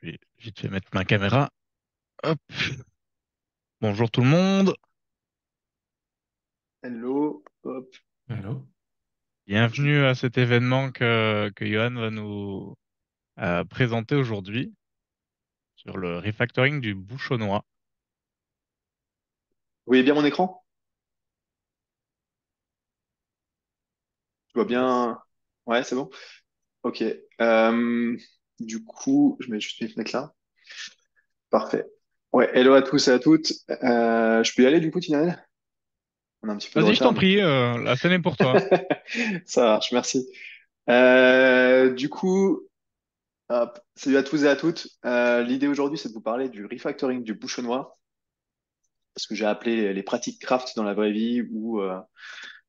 Je vais vite fait mettre ma caméra. Hop. Bonjour tout le monde. Hello, hop. Hello. Bienvenue à cet événement que Johan va nous présenter aujourd'hui sur le refactoring du bouchonnois. Vous voyez bien mon écran? Je vois Yes. bien. Ouais, c'est bon. Ok. Euh, du coup, je mets juste mes fenêtres là. Parfait. Ouais, hello à tous et à toutes. Je peux y aller du coup, Tinaël? On a un petit peu de Vas-y, je retard, t'en donc. prie, la scène est pour toi. Ça marche, merci. Du coup, hop, salut à tous et à toutes. L'idée aujourd'hui, c'est de vous parler du refactoring du bouchonnois, ce que j'ai appelé les pratiques craft dans la vraie vie ou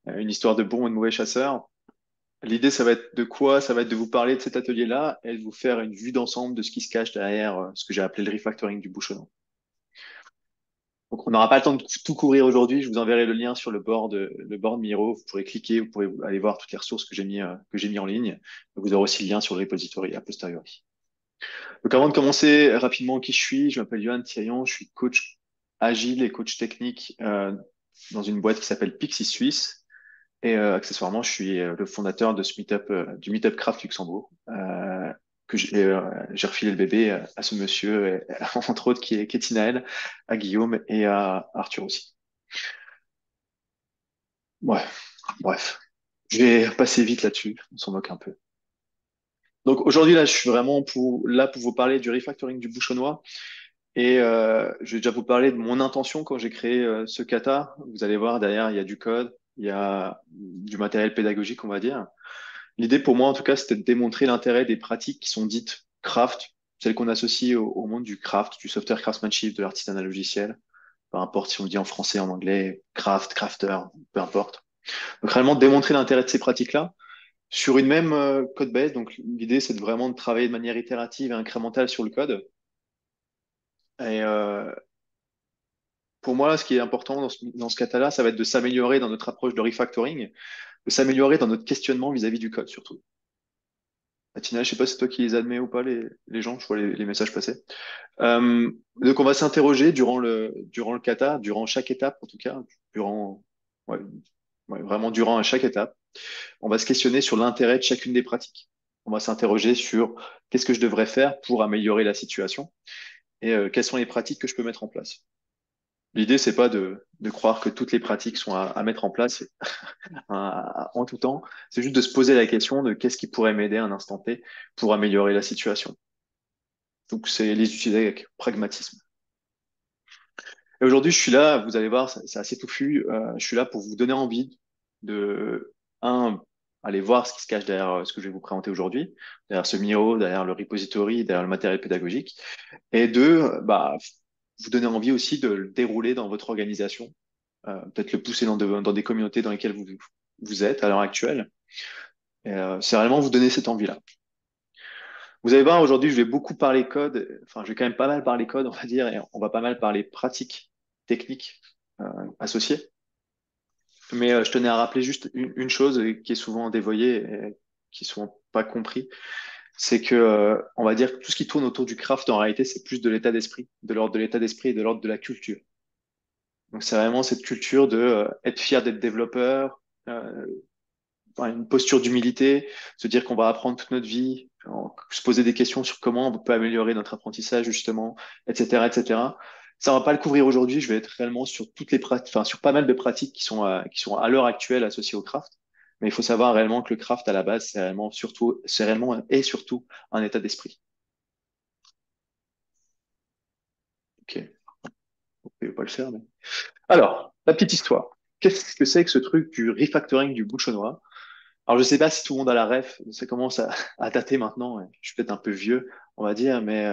une histoire de bons et de mauvais chasseurs. L'idée, ça va être de quoi? Ça va être de vous parler de cet atelier-là et de vous faire une vue d'ensemble de ce qui se cache derrière ce que j'ai appelé le refactoring du bouchonnement. Donc, on n'aura pas le temps de tout courir aujourd'hui. Je vous enverrai le lien sur le board Miro. Vous pourrez cliquer, vous pourrez aller voir toutes les ressources que j'ai mis en ligne. Vous aurez aussi le lien sur le repository a posteriori. Donc, avant de commencer rapidement qui je m'appelle Johan Thirion. Je suis coach agile et coach technique dans une boîte qui s'appelle Pixie Suisse. Et accessoirement, je suis le fondateur de ce meetup, du Meetup Craft Luxembourg, j'ai refilé le bébé à ce monsieur, entre autres, qui est Tinaël, à Guillaume et à Arthur aussi. Ouais, bref, je vais passer vite là-dessus, on s'en moque un peu. Donc aujourd'hui, là, je suis vraiment là pour vous parler du refactoring du bouchonnois. Et je vais déjà vous parler de mon intention quand j'ai créé ce kata. Vous allez voir, derrière, il y a du code, il y a du matériel pédagogique, on va dire. L'idée pour moi, en tout cas, c'était de démontrer l'intérêt des pratiques qui sont dites craft, celles qu'on associe au monde du craft, du software craftsmanship, de l'artisanat logiciel, peu importe si on le dit en français, en anglais, craft, crafter, peu importe. Donc réellement démontrer l'intérêt de ces pratiques-là sur une même code base. Donc l'idée, c'est de vraiment de travailler de manière itérative et incrémentale sur le code. Et pour moi, ce qui est important dans ce cas-là, ça va être de s'améliorer dans notre approche de refactoring, de s'améliorer dans notre questionnement vis-à-vis du code surtout. Tina, je sais pas si c'est toi qui les admets ou pas, les gens, je vois les messages passer. Donc on va s'interroger durant le kata, durant chaque étape en tout cas, durant, ouais, vraiment durant chaque étape, on va se questionner sur l'intérêt de chacune des pratiques. On va s'interroger sur qu'est-ce que je devrais faire pour améliorer la situation et quelles sont les pratiques que je peux mettre en place. L'idée, c'est pas de croire que toutes les pratiques sont à mettre en place en tout temps. C'est juste de se poser la question de qu'est-ce qui pourrait m'aider à un instant T pour améliorer la situation. Donc, c'est les utiliser avec pragmatisme. Et aujourd'hui, je suis là, vous allez voir, c'est assez touffu. Je suis là pour vous donner envie de, un, aller voir ce qui se cache derrière ce que je vais vous présenter aujourd'hui, derrière ce Miro, derrière le repository, derrière le matériel pédagogique. Et deux, bah, vous donner envie aussi de le dérouler dans votre organisation, peut-être le pousser dans des communautés dans lesquelles vous êtes à l'heure actuelle. Et, c'est vraiment vous donner cette envie-là. Vous allez voir, aujourd'hui, je vais beaucoup parler code. Enfin, je vais quand même pas mal parler code, on va dire, et on va pas mal parler pratiques, techniques associées. Mais je tenais à rappeler juste une chose qui est souvent dévoyée et qui est souvent pas compris, c'est que on va dire que tout ce qui tourne autour du craft, en réalité, c'est plus de l'état d'esprit, de l'ordre de l'état d'esprit et de l'ordre de la culture. Donc, c'est vraiment cette culture de être fier d'être développeur, enfin, une posture d'humilité, se dire qu'on va apprendre toute notre vie, se poser des questions sur comment on peut améliorer notre apprentissage justement, etc., etc. Ça, on va pas le couvrir aujourd'hui. Je vais être réellement sur toutes les pratiques, enfin sur pas mal de pratiques qui sont à l'heure actuelle associées au craft. Mais il faut savoir réellement que le craft à la base, c'est réellement et surtout un état d'esprit. Ok, on peut pas le faire. Mais... Alors, la petite histoire. Qu'est-ce que c'est que ce truc du refactoring du bouchonnois? Alors, je sais pas si tout le monde a la ref, ça commence à dater maintenant. Je suis peut-être un peu vieux, on va dire, mais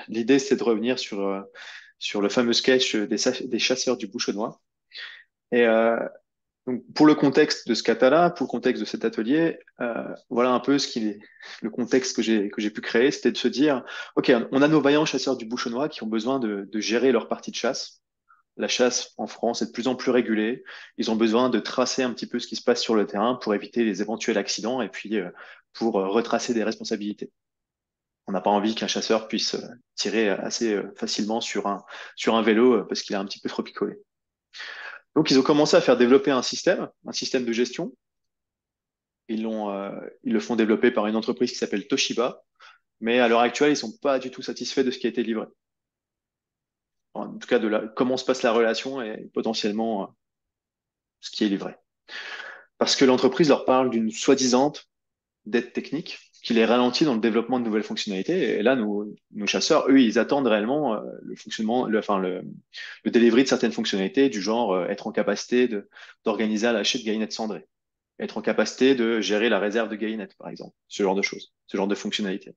l'idée, c'est de revenir sur le fameux sketch des chasseurs du bouchonnois. Et donc, pour le contexte de ce kata-là, pour le contexte de cet atelier, voilà un peu le contexte que j'ai pu créer, c'était de se dire, OK, on a nos vaillants chasseurs du bouchonnois qui ont besoin de gérer leur partie de chasse. La chasse en France est de plus en plus régulée. Ils ont besoin de tracer un petit peu ce qui se passe sur le terrain pour éviter les éventuels accidents et puis pour retracer des responsabilités. On n'a pas envie qu'un chasseur puisse tirer assez facilement sur un vélo parce qu'il est un petit peu trop picolé. Donc, ils ont commencé à faire développer un système de gestion. Ils le font développer par une entreprise qui s'appelle Toshiba, mais à l'heure actuelle, ils sont pas du tout satisfaits de ce qui a été livré. En tout cas, comment se passe la relation et potentiellement ce qui est livré. Parce que l'entreprise leur parle d'une soi-disant d'aide technique qui les ralentit dans le développement de nouvelles fonctionnalités. Et là, nos chasseurs, eux, ils attendent réellement le fonctionnement, le delivery de certaines fonctionnalités, du genre être en capacité d'organiser un lâcher de galinette cendrée, être en capacité de gérer la réserve de galinette, par exemple, ce genre de choses, ce genre de fonctionnalités.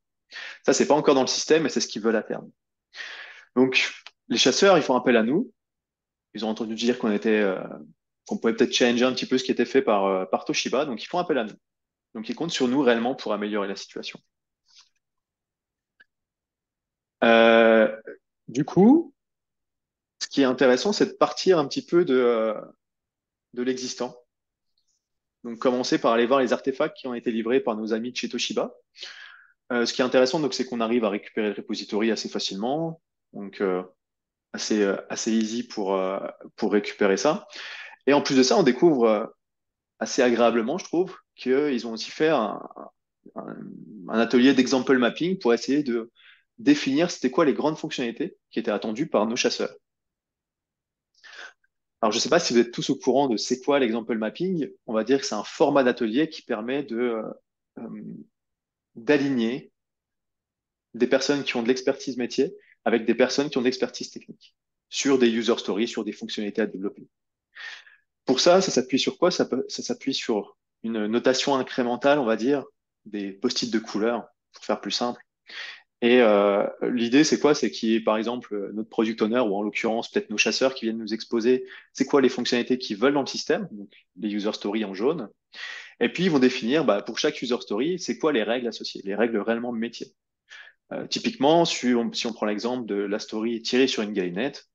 Ça, c'est pas encore dans le système, mais c'est ce qu'ils veulent à terme. Donc, les chasseurs, ils font appel à nous. Ils ont entendu dire qu'on pouvait peut-être changer un petit peu ce qui était fait par Toshiba, donc ils font appel à nous. Donc, ils comptent sur nous réellement pour améliorer la situation. Euh, du coup, ce qui est intéressant, c'est de partir un petit peu de l'existant. Donc, commencer par aller voir les artefacts qui ont été livrés par nos amis de chez Toshiba. Ce qui est intéressant, donc, c'est qu'on arrive à récupérer le repository assez facilement, donc assez easy pour récupérer ça. Et en plus de ça, on découvre assez agréablement, je trouve, qu'ils ont aussi fait un, un atelier d'example mapping pour essayer de définir c'était quoi les grandes fonctionnalités qui étaient attendues par nos chasseurs. Alors, je ne sais pas si vous êtes tous au courant de c'est quoi l'example mapping. On va dire que c'est un format d'atelier qui permet euh, d'aligner des personnes qui ont de l'expertise métier avec des personnes qui ont de l'expertise technique sur des user stories, sur des fonctionnalités à développer. Pour ça, ça s'appuie sur quoi? Ça s'appuie sur une notation incrémentale, on va dire, des post-it de couleur, pour faire plus simple. Et l'idée, c'est quoi? C'est qu'il y ait, par exemple, notre product owner, ou en l'occurrence, peut-être nos chasseurs qui viennent nous exposer, c'est quoi les fonctionnalités qu'ils veulent dans le système, donc les user stories en jaune. Et puis, ils vont définir, bah, pour chaque user story, c'est quoi les règles associées, les règles réellement de métier. Typiquement, si on prend l'exemple de la story tirée sur une galinette,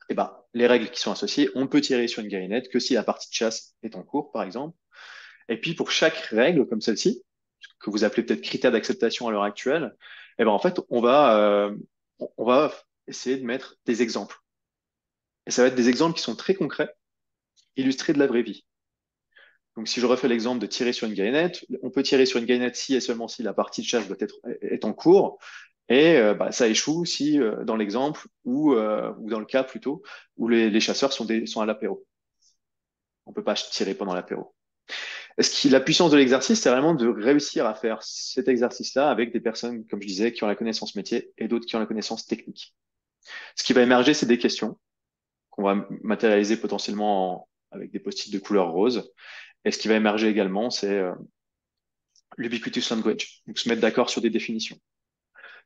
eh ben, les règles qui sont associées, on peut tirer sur une galinette que si la partie de chasse est en cours, par exemple. Et puis, pour chaque règle comme celle-ci, que vous appelez peut-être critères d'acceptation à l'heure actuelle, eh ben, en fait, on va essayer de mettre des exemples. Et ça va être des exemples qui sont très concrets, illustrés de la vraie vie. Donc, si je refais l'exemple de tirer sur une galinette, on peut tirer sur une galinette si et seulement si la partie de chasse est en cours. Et bah, ça échoue si, dans l'exemple, ou dans le cas plutôt, où les chasseurs sont à l'apéro. On peut pas tirer pendant l'apéro. La puissance de l'exercice, c'est vraiment de réussir à faire cet exercice-là avec des personnes, comme je disais, qui ont la connaissance métier et d'autres qui ont la connaissance technique. Ce qui va émerger, c'est des questions qu'on va matérialiser potentiellement avec des post-it de couleur rose. Et ce qui va émerger également, c'est l'ubiquitous language, donc se mettre d'accord sur des définitions.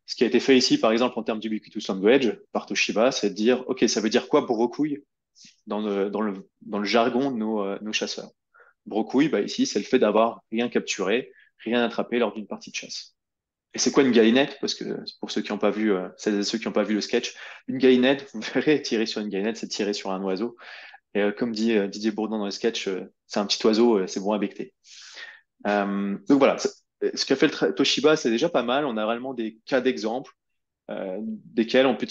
Ce qui a été fait ici, par exemple, en termes d'ubiquitous language, par Toshiba, c'est de dire, OK, ça veut dire quoi brocouille dans le jargon de nos chasseurs. Brocouille, bah, ici, c'est le fait d'avoir rien capturé, rien attrapé lors d'une partie de chasse. Et c'est quoi une galinette? Parce que pour ceux qui n'ont pas vu, celles et ceux qui n'ont pas vu le sketch, une galinette, vous verrez, tirer sur une galinette, c'est tirer sur un oiseau. Et comme dit Didier Bourdon dans le sketch, c'est un petit oiseau, c'est bon à becqueter. Donc voilà, ce qu'a fait le Toshiba, c'est déjà pas mal. On a vraiment des cas d'exemple desquels on peut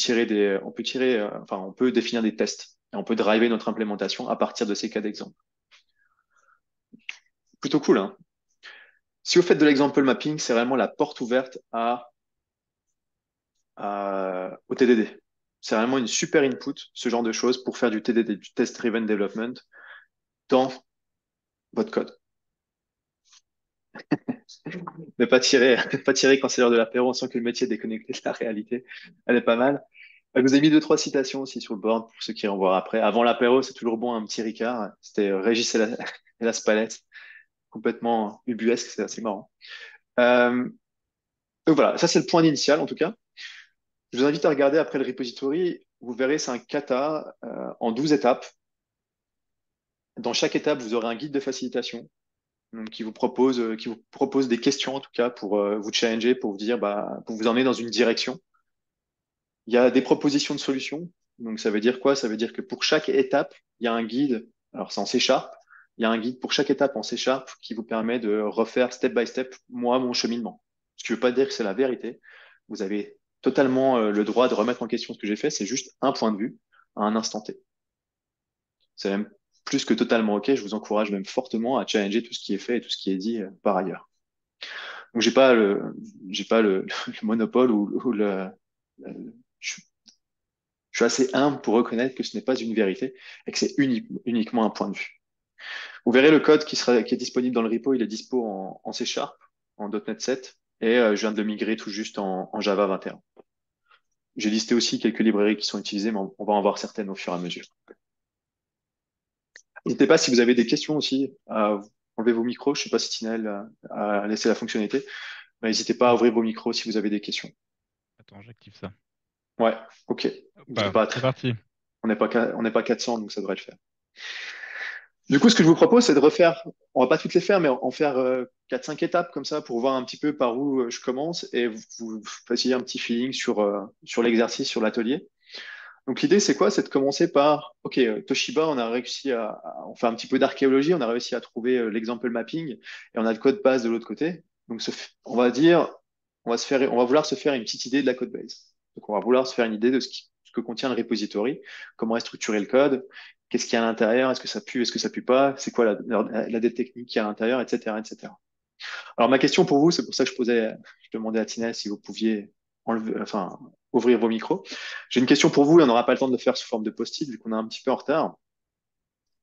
définir des tests et on peut driver notre implémentation à partir de ces cas d'exemple. Plutôt cool, hein? Si vous faites de l'example mapping, c'est vraiment la porte ouverte au TDD. C'est vraiment une super input, ce genre de choses, pour faire du TDD, du Test Driven Development, dans votre code. Mais pas tirer, pas tirer quand c'est l'heure de l'apéro, on sent que le métier est déconnecté de la réalité. Elle est pas mal. Elle vous a mis deux, trois citations aussi sur le board pour ceux qui iront voir après. Avant l'apéro, c'est toujours bon un petit Ricard. C'était Régis et la Spalette, complètement ubuesque, c'est assez marrant. Euh, donc voilà, ça c'est le point initial en tout cas. Je vous invite à regarder après le repository. Vous verrez, c'est un kata en 12 étapes. Dans chaque étape, vous aurez un guide de facilitation donc, qui vous propose des questions en tout cas pour vous challenger, pour vous dire, bah, pour vous emmener dans une direction. Il y a des propositions de solutions. Donc ça veut dire quoi? Ça veut dire que pour chaque étape, il y a un guide. Alors c'est en C Sharp. Il y a un guide pour chaque étape en C Sharp qui vous permet de refaire step by step, moi, mon cheminement. qui ne veut pas dire que c'est la vérité. Vous avez totalement le droit de remettre en question ce que j'ai fait. C'est juste un point de vue à un instant T. C'est même plus que totalement OK. Je vous encourage même fortement à challenger tout ce qui est fait et tout ce qui est dit par ailleurs. Donc j'ai pas le monopole ou je, je suis assez humble pour reconnaître que ce n'est pas une vérité et que c'est uniquement un point de vue. Vous verrez le code qui est disponible dans le repo, il est dispo en C Sharp, en .NET 7, et je viens de le migrer tout juste en Java 21. J'ai listé aussi quelques librairies qui sont utilisées, mais on va en voir certaines au fur et à mesure. N'hésitez pas si vous avez des questions aussi à enlever vos micros. Je ne sais pas si Tinel a laissé la fonctionnalité, mais n'hésitez pas à Oui. ouvrir vos micros si vous avez des questions. Attends, j'active ça. Ouais, ok. Vous êtes Bah, pas c'est très- parti. on n'est pas 400, donc ça devrait le faire. Du coup, ce que je vous propose, c'est de refaire, on va pas toutes les faire, mais en faire 4-5 étapes comme ça pour voir un petit peu par où je commence et vous fassiez un petit feeling sur l'exercice, sur l'atelier. Donc l'idée, c'est quoi? C'est de commencer par, OK, Toshiba, on a réussi on fait un petit peu d'archéologie, on a réussi à trouver l'example mapping et on a le code base de l'autre côté. Donc on va dire, on va vouloir se faire une petite idée de la code base. Donc on va vouloir se faire une idée de ce que contient le repository, comment est structuré le code, qu'est-ce qu'il y a à l'intérieur, est-ce que ça pue pas, c'est quoi la dette technique qu'il y a à l'intérieur, etc., etc. Alors ma question pour vous, c'est pour ça que je demandais à Tina si vous pouviez ouvrir vos micros. J'ai une question pour vous et on n'aura pas le temps de le faire sous forme de post-it vu qu'on est un petit peu en retard.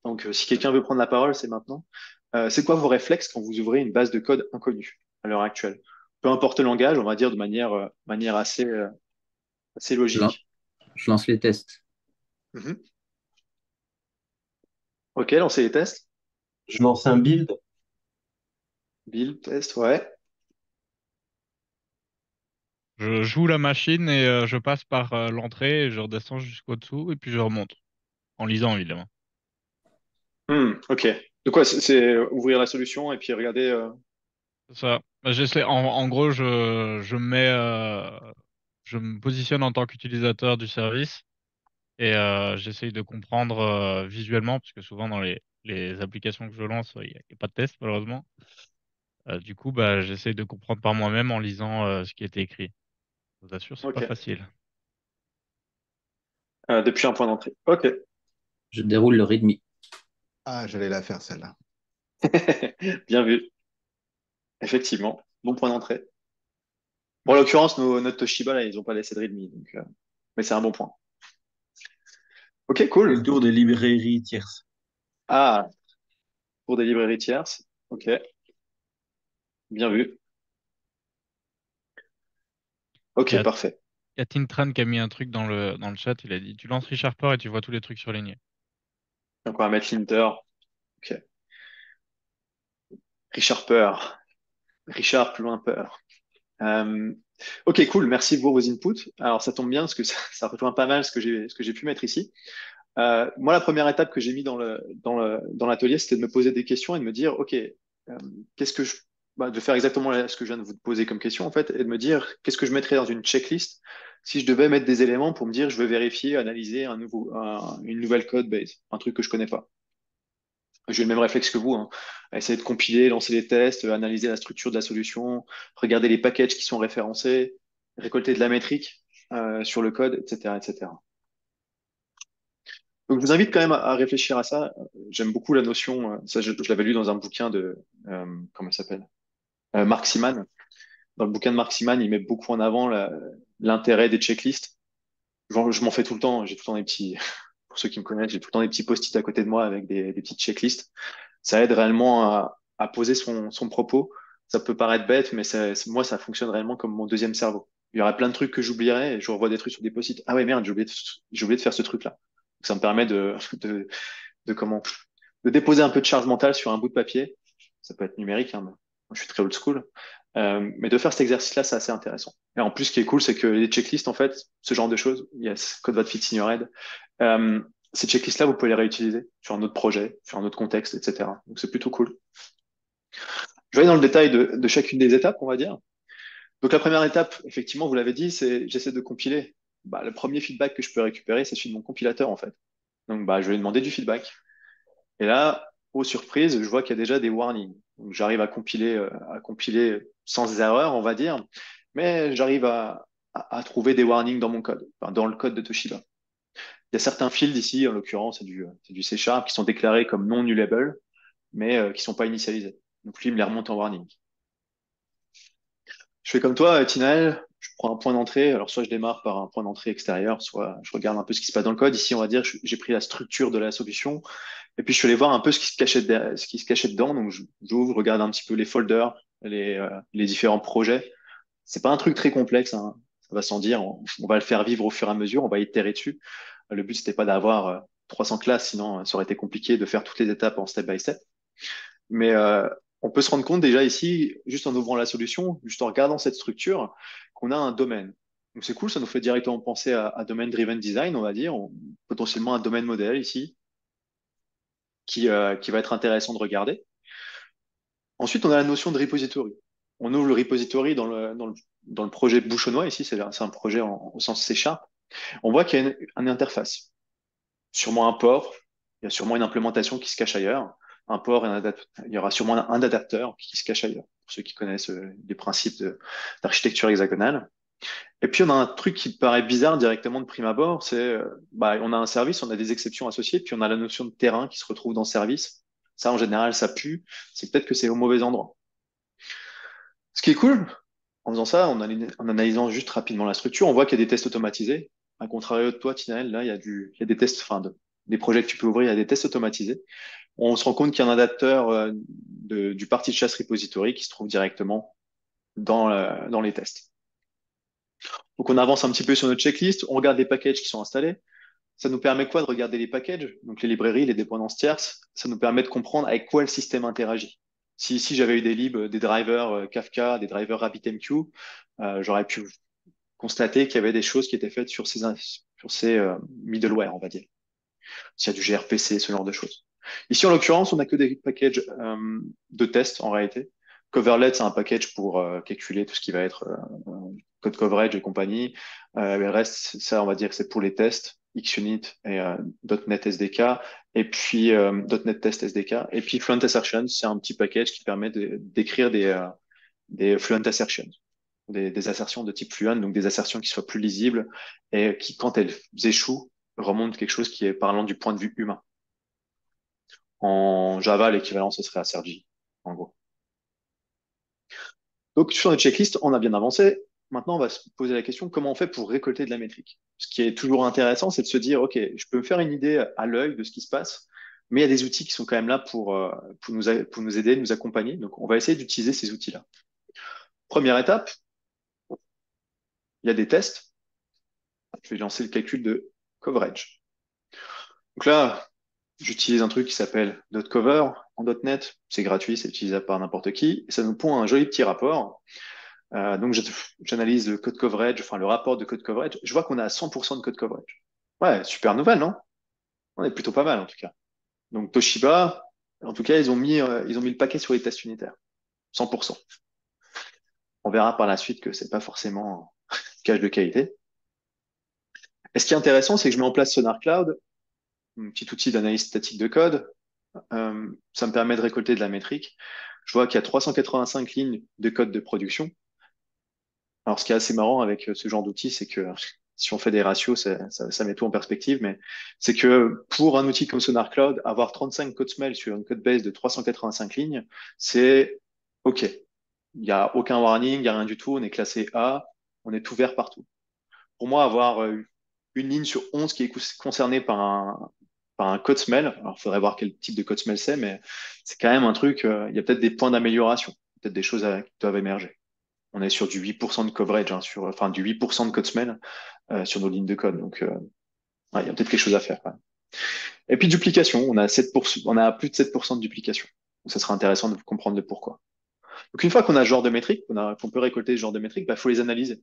Donc si quelqu'un veut prendre la parole, c'est maintenant. C'est quoi vos réflexes quand vous ouvrez une base de code inconnue à l'heure actuelle? Peu importe le langage, on va dire de manière assez Je lance, logique. je lance les tests. Mhm. Ok, lancez les tests. Je lance un build. Build, test, ouais. Je joue la machine et je passe par l'entrée et je redescends jusqu'au dessous et puis je remonte. En lisant, évidemment. Ok. De quoi? C'est ouvrir la solution et puis regarder. C'est ça. Bah, j'essaie, en gros, je me positionne en tant qu'utilisateur du service et j'essaye de comprendre visuellement, parce que souvent dans les applications que je lance, il y a pas de test, malheureusement. Du coup, bah, j'essaye de comprendre par moi-même en lisant ce qui a été écrit. Je vous assure, c'est pas Ok. facile. Depuis un point d'entrée. Ok. Je déroule le README. Ah, j'allais la faire celle-là. Bien vu. Effectivement. Bon point d'entrée. Bon, en l'occurrence, notre Toshiba, là, ils n'ont pas laissé de readme, mais c'est un bon point. Ok, C'est le cool. tour des librairies tierces. Ah, pour des librairies tierces. Ok, bien vu. Il y Ok, a, parfait. il y a Tintran qui a mis un truc dans le chat. Il a dit, tu lances ReSharper et tu vois tous les trucs surlignés. Donc, on va mettre linter. Ok. Richard Richard, plus loin peur. Euh, ok, cool. Merci pour vos inputs. Alors, ça tombe bien parce que ça rejoint pas mal ce que j'ai pu mettre ici. Moi, la première étape que j'ai mis dans l'atelier, c'était de me poser des questions et de me dire, OK, qu'est-ce que je, de faire exactement ce que je viens de vous poser comme question, en fait, et de me dire, qu'est-ce que je mettrais dans une checklist si je devais mettre des éléments pour me dire, je veux vérifier, analyser une nouvelle code base, un truc que je connais pas. J'ai le même réflexe que vous, hein. Essayer de compiler, lancer les tests, analyser la structure de la solution, regarder les packages qui sont référencés, récolter de la métrique sur le code, etc., etc. Donc, je vous invite quand même à réfléchir à ça. J'aime beaucoup la notion, ça je l'avais lu dans un bouquin comment il s'appelle? Mark Seaman. Dans le bouquin de Mark Seaman, il met beaucoup en avant l'intérêt des checklists. Je m'en fais tout le temps. J'ai tout le temps des petits, pour ceux qui me connaissent, j'ai tout le temps des petits post-it à côté de moi avec des petites checklists. Ça aide réellement à poser son propos. Ça peut paraître bête, mais moi, ça fonctionne réellement comme mon deuxième cerveau. Il y aurait plein de trucs que j'oublierais et je revois des trucs sur des post-it. Ah ouais, merde, j'ai oublié de faire ce truc-là. Donc, ça me permet de comment, de déposer un peu de charge mentale sur un bout de papier. Ça peut être numérique, hein, mais moi, je suis très old school. Mais de faire cet exercice-là, c'est assez intéressant. Et en plus, ce qui est cool, c'est que les checklists, en fait, ce genre de choses, yes, code va fit in your head. Euh, ces checklists-là, vous pouvez les réutiliser sur un autre projet, sur un autre contexte, etc. Donc, c'est plutôt cool. Je vais aller dans le détail de chacune des étapes, on va dire. Donc, la première étape, effectivement, vous l'avez dit, c'est j'essaie de compiler. Bah, le premier feedback que je peux récupérer, c'est celui de mon compilateur, en fait. Donc, bah, je vais lui demander du feedback. Et là, aux surprises, je vois qu'il y a déjà des warnings. Donc, j'arrive à compiler sans erreur, on va dire, mais j'arrive à trouver des warnings dans mon code, enfin, dans le code de Toshiba. Il y a certains fields ici, en l'occurrence, c'est du C Sharp, qui sont déclarés comme non nullable, mais qui sont pas initialisés. Donc lui, il me les remonte en warning. Je fais comme toi, Tinaël, je prends un point d'entrée. Alors, soit je démarre par un point d'entrée extérieur, soit je regarde un peu ce qui se passe dans le code. Ici, on va dire, j'ai pris la structure de la solution. Et puis, je suis allé voir un peu ce qui se cachait, ce qui se cachait dedans. Donc, j'ouvre, je regarde un petit peu les folders, les différents projets. C'est pas un truc très complexe, hein. Ça va sans dire. On va le faire vivre au fur et à mesure. On va itérer dessus. Le but, c'était pas d'avoir 300 classes, sinon ça aurait été compliqué de faire toutes les étapes en step by step. Mais on peut se rendre compte déjà ici, juste en ouvrant la solution, juste en regardant cette structure, qu'on a un domaine. Donc c'est cool, ça nous fait directement penser à domaine driven design, on va dire, potentiellement un domaine modèle ici, qui va être intéressant de regarder. Ensuite, on a la notion de repository. On ouvre le repository dans le projet Bouchonnois, ici, c'est un projet au sens C Sharp. On voit qu'il y a une interface, sûrement un port, il y a sûrement une implémentation qui se cache ailleurs. Un port et il y aura sûrement un adapteur qui se cache ailleurs, pour ceux qui connaissent les principes d'architecture hexagonale. Et puis on a un truc qui paraît bizarre directement de prime abord, c'est on a un service, on a des exceptions associées, puis on a la notion de terrain qui se retrouve dans service. Ça, en général, ça pue. C'est peut-être que c'est au mauvais endroit. Ce qui est cool, en faisant ça, en analysant juste rapidement la structure, on voit qu'il y a des tests automatisés. À contrario de toi, Tinaël, là, il y a des tests, des projets que tu peux ouvrir, il y a des tests automatisés. On se rend compte qu'il y a un adapteur du parti de chasse repository qui se trouve directement dans les tests. Donc on avance un petit peu sur notre checklist, on regarde les packages qui sont installés. Ça nous permet quoi de regarder les packages, donc les librairies, les dépendances tierces. Ça nous permet de comprendre avec quoi le système interagit. Si j'avais eu des libs, des drivers Kafka, des drivers RabbitMQ, j'aurais pu constater qu'il y avait des choses qui étaient faites sur ces middleware, on va dire. S'il y a du gRPC, ce genre de choses. Ici, en l'occurrence, on n'a que des packages de tests en réalité. Coverlet, c'est un package pour calculer tout ce qui va être code coverage et compagnie. Le reste, ça, on va dire que c'est pour les tests, XUnit et .NET SDK, et puis .NET Test SDK. Et puis Fluent Assertions, c'est un petit package qui permet d'écrire des Fluent Assertions, des assertions de type Fluent, donc des assertions qui soient plus lisibles et qui, quand elles échouent, remontent quelque chose qui est parlant du point de vue humain. En Java, l'équivalent, ce serait Assergy, en gros. Donc, sur notre checklist, on a bien avancé. Maintenant, on va se poser la question, comment on fait pour récolter de la métrique? Ce qui est toujours intéressant, c'est de se dire, OK, je peux me faire une idée à l'œil de ce qui se passe, mais il y a des outils qui sont quand même là pour nous aider, nous accompagner. Donc, on va essayer d'utiliser ces outils-là. Première étape, il y a des tests. Je vais lancer le calcul de coverage. Donc là, j'utilise un truc qui s'appelle .cover en .NET. C'est gratuit, c'est utilisable par n'importe qui. Et ça nous pond un joli petit rapport. Donc, j'analyse le code coverage, enfin le rapport de code coverage. Je vois qu'on a 100% de code coverage. Ouais, super nouvelle, non? On est plutôt pas mal, en tout cas. Donc, Toshiba, en tout cas, ils ont mis le paquet sur les tests unitaires. 100%. On verra par la suite que c'est pas forcément un gage de qualité. Et ce qui est intéressant, c'est que je mets en place Sonar Cloud, un petit outil d'analyse statique de code. Ça me permet de récolter de la métrique. Je vois qu'il y a 385 lignes de code de production. Alors, ce qui est assez marrant avec ce genre d'outil, c'est que si on fait des ratios, ça met tout en perspective, mais c'est que pour un outil comme Sonar Cloud, avoir 35 code smells sur une code base de 385 lignes, c'est OK. Il n'y a aucun warning, il n'y a rien du tout, on est classé A, on est tout vert partout. Pour moi, avoir une ligne sur 11 qui est concernée par un code smell, alors il faudrait voir quel type de code smell c'est, mais c'est quand même un truc, il y a peut-être des points d'amélioration, peut-être des choses qui doivent émerger. On est sur du 8% de coverage, hein, enfin du 8% de code smell sur nos lignes de code. Donc, ouais, il y a peut-être quelque chose à faire, quand même. Et puis, duplication, on a plus de 7% de duplication. Donc, ça sera intéressant de comprendre le pourquoi. Donc, une fois qu'on a ce genre de métriques, qu'on peut récolter ce genre de métriques, il faut les analyser.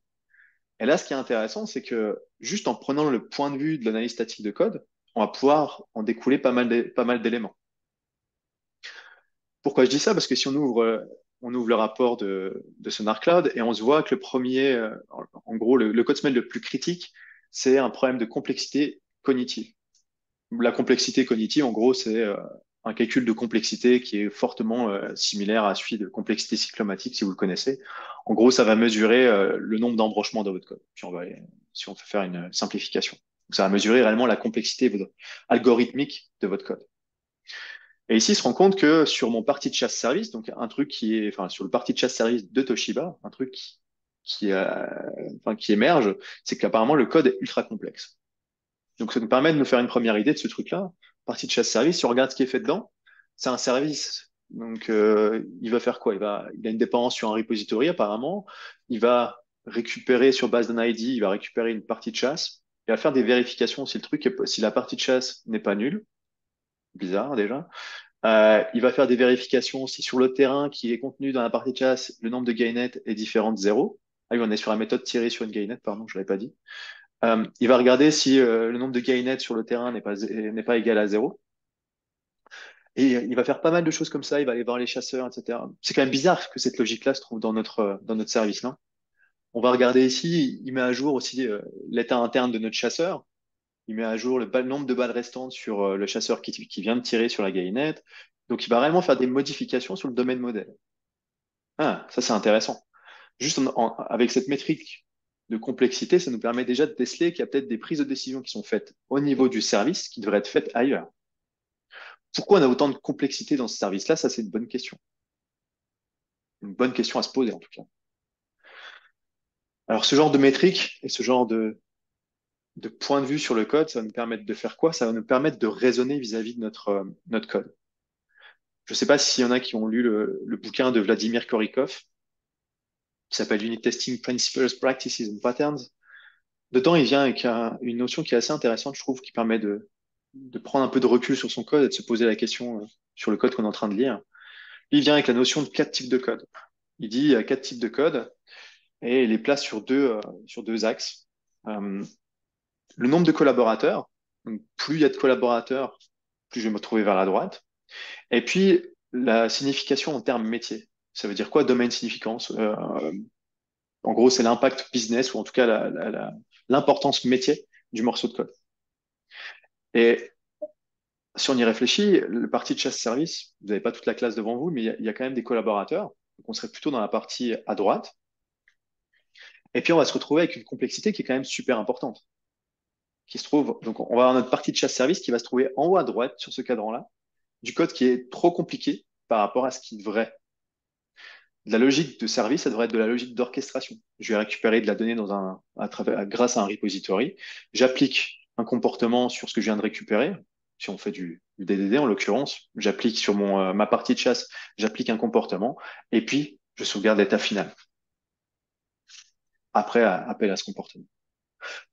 Et là, ce qui est intéressant, c'est que juste en prenant le point de vue de l'analyse statique de code, on va pouvoir en découler pas mal d'éléments. Pourquoi je dis ça? Parce que si on ouvre le rapport de Sonar Cloud et on se voit que le premier, en gros, le code smell le plus critique, c'est un problème de complexité cognitive. La complexité cognitive, en gros, c'est un calcul de complexité qui est fortement similaire à celui de complexité cyclomatique, si vous le connaissez. En gros, ça va mesurer le nombre d'embranchements dans votre code, si on veut faire une simplification. Donc, ça va mesurer réellement la complexité algorithmique de votre code. Et ici, il se rend compte que sur mon parti de chasse service, donc un truc qui est, enfin, sur le parti de chasse service de Toshiba, un truc qui émerge, c'est qu'apparemment le code est ultra complexe. Donc, ça nous permet de nous faire une première idée de ce truc-là. Partie de chasse service, si on regarde ce qui est fait dedans, c'est un service. Donc, il va faire quoi? Il a une dépendance sur un repository, apparemment. Il va récupérer sur base d'un ID, il va récupérer une partie de chasse. Il va faire des vérifications si la partie de chasse n'est pas nulle. Bizarre, déjà. Il va faire des vérifications si sur le terrain qui est contenu dans la partie de chasse, le nombre de gainettes est différent de 0. Ah oui, on est sur la méthode tirée sur une gainette, pardon, je l'avais pas dit. Il va regarder si le nombre de gainettes sur le terrain n'est pas égal à 0. Et il va faire pas mal de choses comme ça. Il va aller voir les chasseurs, etc. C'est quand même bizarre que cette logique-là se trouve dans notre service, non? On va regarder ici, il met à jour aussi l'état interne de notre chasseur. Il met à jour le nombre de balles restantes sur le chasseur qui vient de tirer sur la gainette. Donc, il va réellement faire des modifications sur le domaine modèle. Ah, ça, c'est intéressant. Juste avec cette métrique de complexité, ça nous permet déjà de déceler qu'il y a peut-être des prises de décision qui sont faites au niveau du service qui devraient être faites ailleurs. Pourquoi on a autant de complexité dans ce service-là? Ça, c'est une bonne question. Une bonne question à se poser, en tout cas. Alors, ce genre de métrique et ce genre de point de vue sur le code, ça va nous permettre de faire quoi? Ça va nous permettre de raisonner vis-à-vis de notre code. Je ne sais pas s'il y en a qui ont lu le bouquin de Vladimir Korikov, qui s'appelle Unit Testing Principles, Practices and Patterns. Dedans, il vient avec une notion qui est assez intéressante, je trouve, qui permet de prendre un peu de recul sur son code et de se poser la question sur le code qu'on est en train de lire. Il vient avec la notion de 4 types de code. Il dit 4 types de code et il les place sur deux axes. Le nombre de collaborateurs. Donc, plus il y a de collaborateurs, plus je vais me trouver vers la droite. Et puis, la signification en termes métier. Ça veut dire quoi, domaine significance? En gros, c'est l'impact business ou en tout cas l'importance métier du morceau de code. Et si on y réfléchit, le parti de chasse service, vous n'avez pas toute la classe devant vous, mais il y a quand même des collaborateurs. Donc on serait plutôt dans la partie à droite. Et puis on va se retrouver avec une complexité qui est quand même super importante. Qui se trouve, donc on va avoir notre partie de chasse service qui va se trouver en haut à droite sur ce cadran-là, du code qui est trop compliqué par rapport à ce qui devrait. De la logique de service, ça devrait être de la logique d'orchestration. Je vais récupérer de la donnée grâce à un repository. J'applique un comportement sur ce que je viens de récupérer. Si on fait du DDD en l'occurrence, j'applique sur ma partie de chasse, j'applique un comportement et puis je sauvegarde l'état final après appel à ce comportement.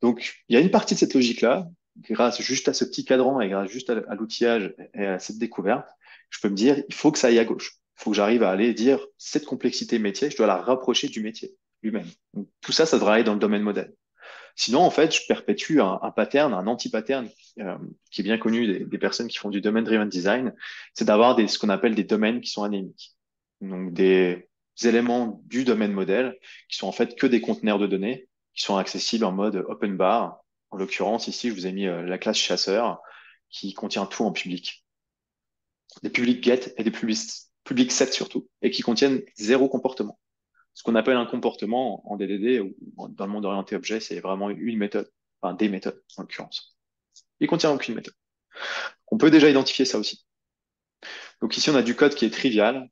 Donc, il y a une partie de cette logique-là, grâce juste à ce petit cadran et grâce juste à l'outillage et à cette découverte, je peux me dire, il faut que ça aille à gauche. Il faut que j'arrive à aller dire, cette complexité métier, je dois la rapprocher du métier lui-même. Donc, tout ça, ça devrait aller dans le domaine modèle. Sinon, en fait, je perpétue un pattern, un anti-pattern qui est bien connu des personnes qui font du domain-driven design, c'est d'avoir ce qu'on appelle des domaines qui sont anémiques. Donc, des éléments du domaine modèle qui sont en fait que des conteneurs de données qui sont accessibles en mode open bar. En l'occurrence, ici, je vous ai mis la classe chasseur qui contient tout en public. Des public get et des public set surtout, et qui contiennent zéro comportement. Ce qu'on appelle un comportement en DDD ou dans le monde orienté objet, c'est vraiment une méthode, enfin des méthodes en l'occurrence. Il contient aucune méthode. On peut déjà identifier ça aussi. Donc ici, on a du code qui est trivial,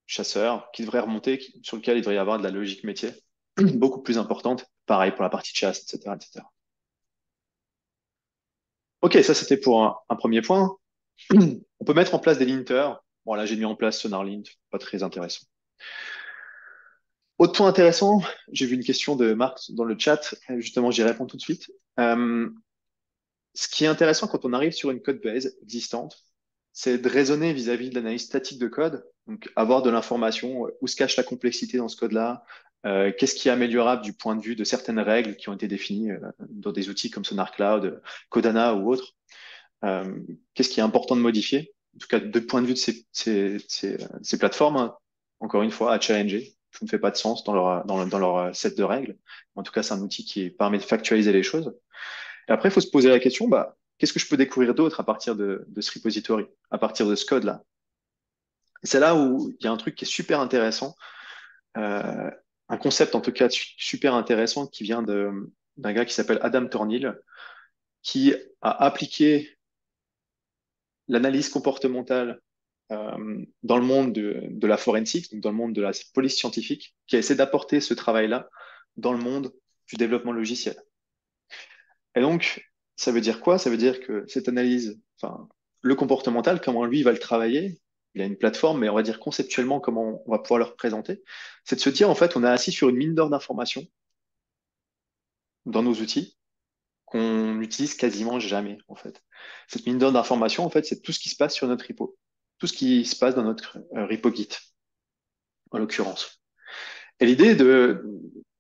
chasseur, qui devrait remonter, sur lequel il devrait y avoir de la logique métier, beaucoup plus importante. Pareil pour la partie de chasse, etc., etc. Ok, ça c'était pour un premier point. On peut mettre en place des linters. Bon, là, j'ai mis en place SonarLint, pas très intéressant. Autre point intéressant, j'ai vu une question de Marc dans le chat, justement, j'y réponds tout de suite. Ce qui est intéressant quand on arrive sur une code base existante, c'est de raisonner vis-à-vis de l'analyse statique de code, donc avoir de l'information, où se cache la complexité dans ce code-là, qu'est-ce qui est améliorable du point de vue de certaines règles qui ont été définies dans des outils comme SonarCloud, Codana ou autres, qu'est-ce qui est important de modifier, en tout cas de point de vue de ces plateformes, hein, encore une fois, à challenger. Tout ne fait pas de sens dans leur set de règles. En tout cas, c'est un outil qui permet de factualiser les choses. Et après, il faut se poser la question, qu'est-ce que je peux découvrir d'autre à partir de ce repository, à partir de ce code-là? Et c'est là où il y a un truc qui est super intéressant, euh, un concept en tout cas super intéressant qui vient d'un gars qui s'appelle Adam Tornil, qui a appliqué l'analyse comportementale dans le monde de la forensique, donc dans le monde de la police scientifique, qui a essayé d'apporter ce travail-là dans le monde du développement logiciel. Et donc, ça veut dire quoi? Ça veut dire que cette analyse, enfin, le comportemental, comment lui va le travailler, il a une plateforme, mais on va dire conceptuellement comment on va pouvoir le représenter, c'est de se dire, en fait, on est assis sur une mine d'or d'informations dans nos outils qu'on n'utilise quasiment jamais, en fait. Cette mine d'or d'informations, en fait, c'est tout ce qui se passe sur notre repo, tout ce qui se passe dans notre repo Git, en l'occurrence. Et l'idée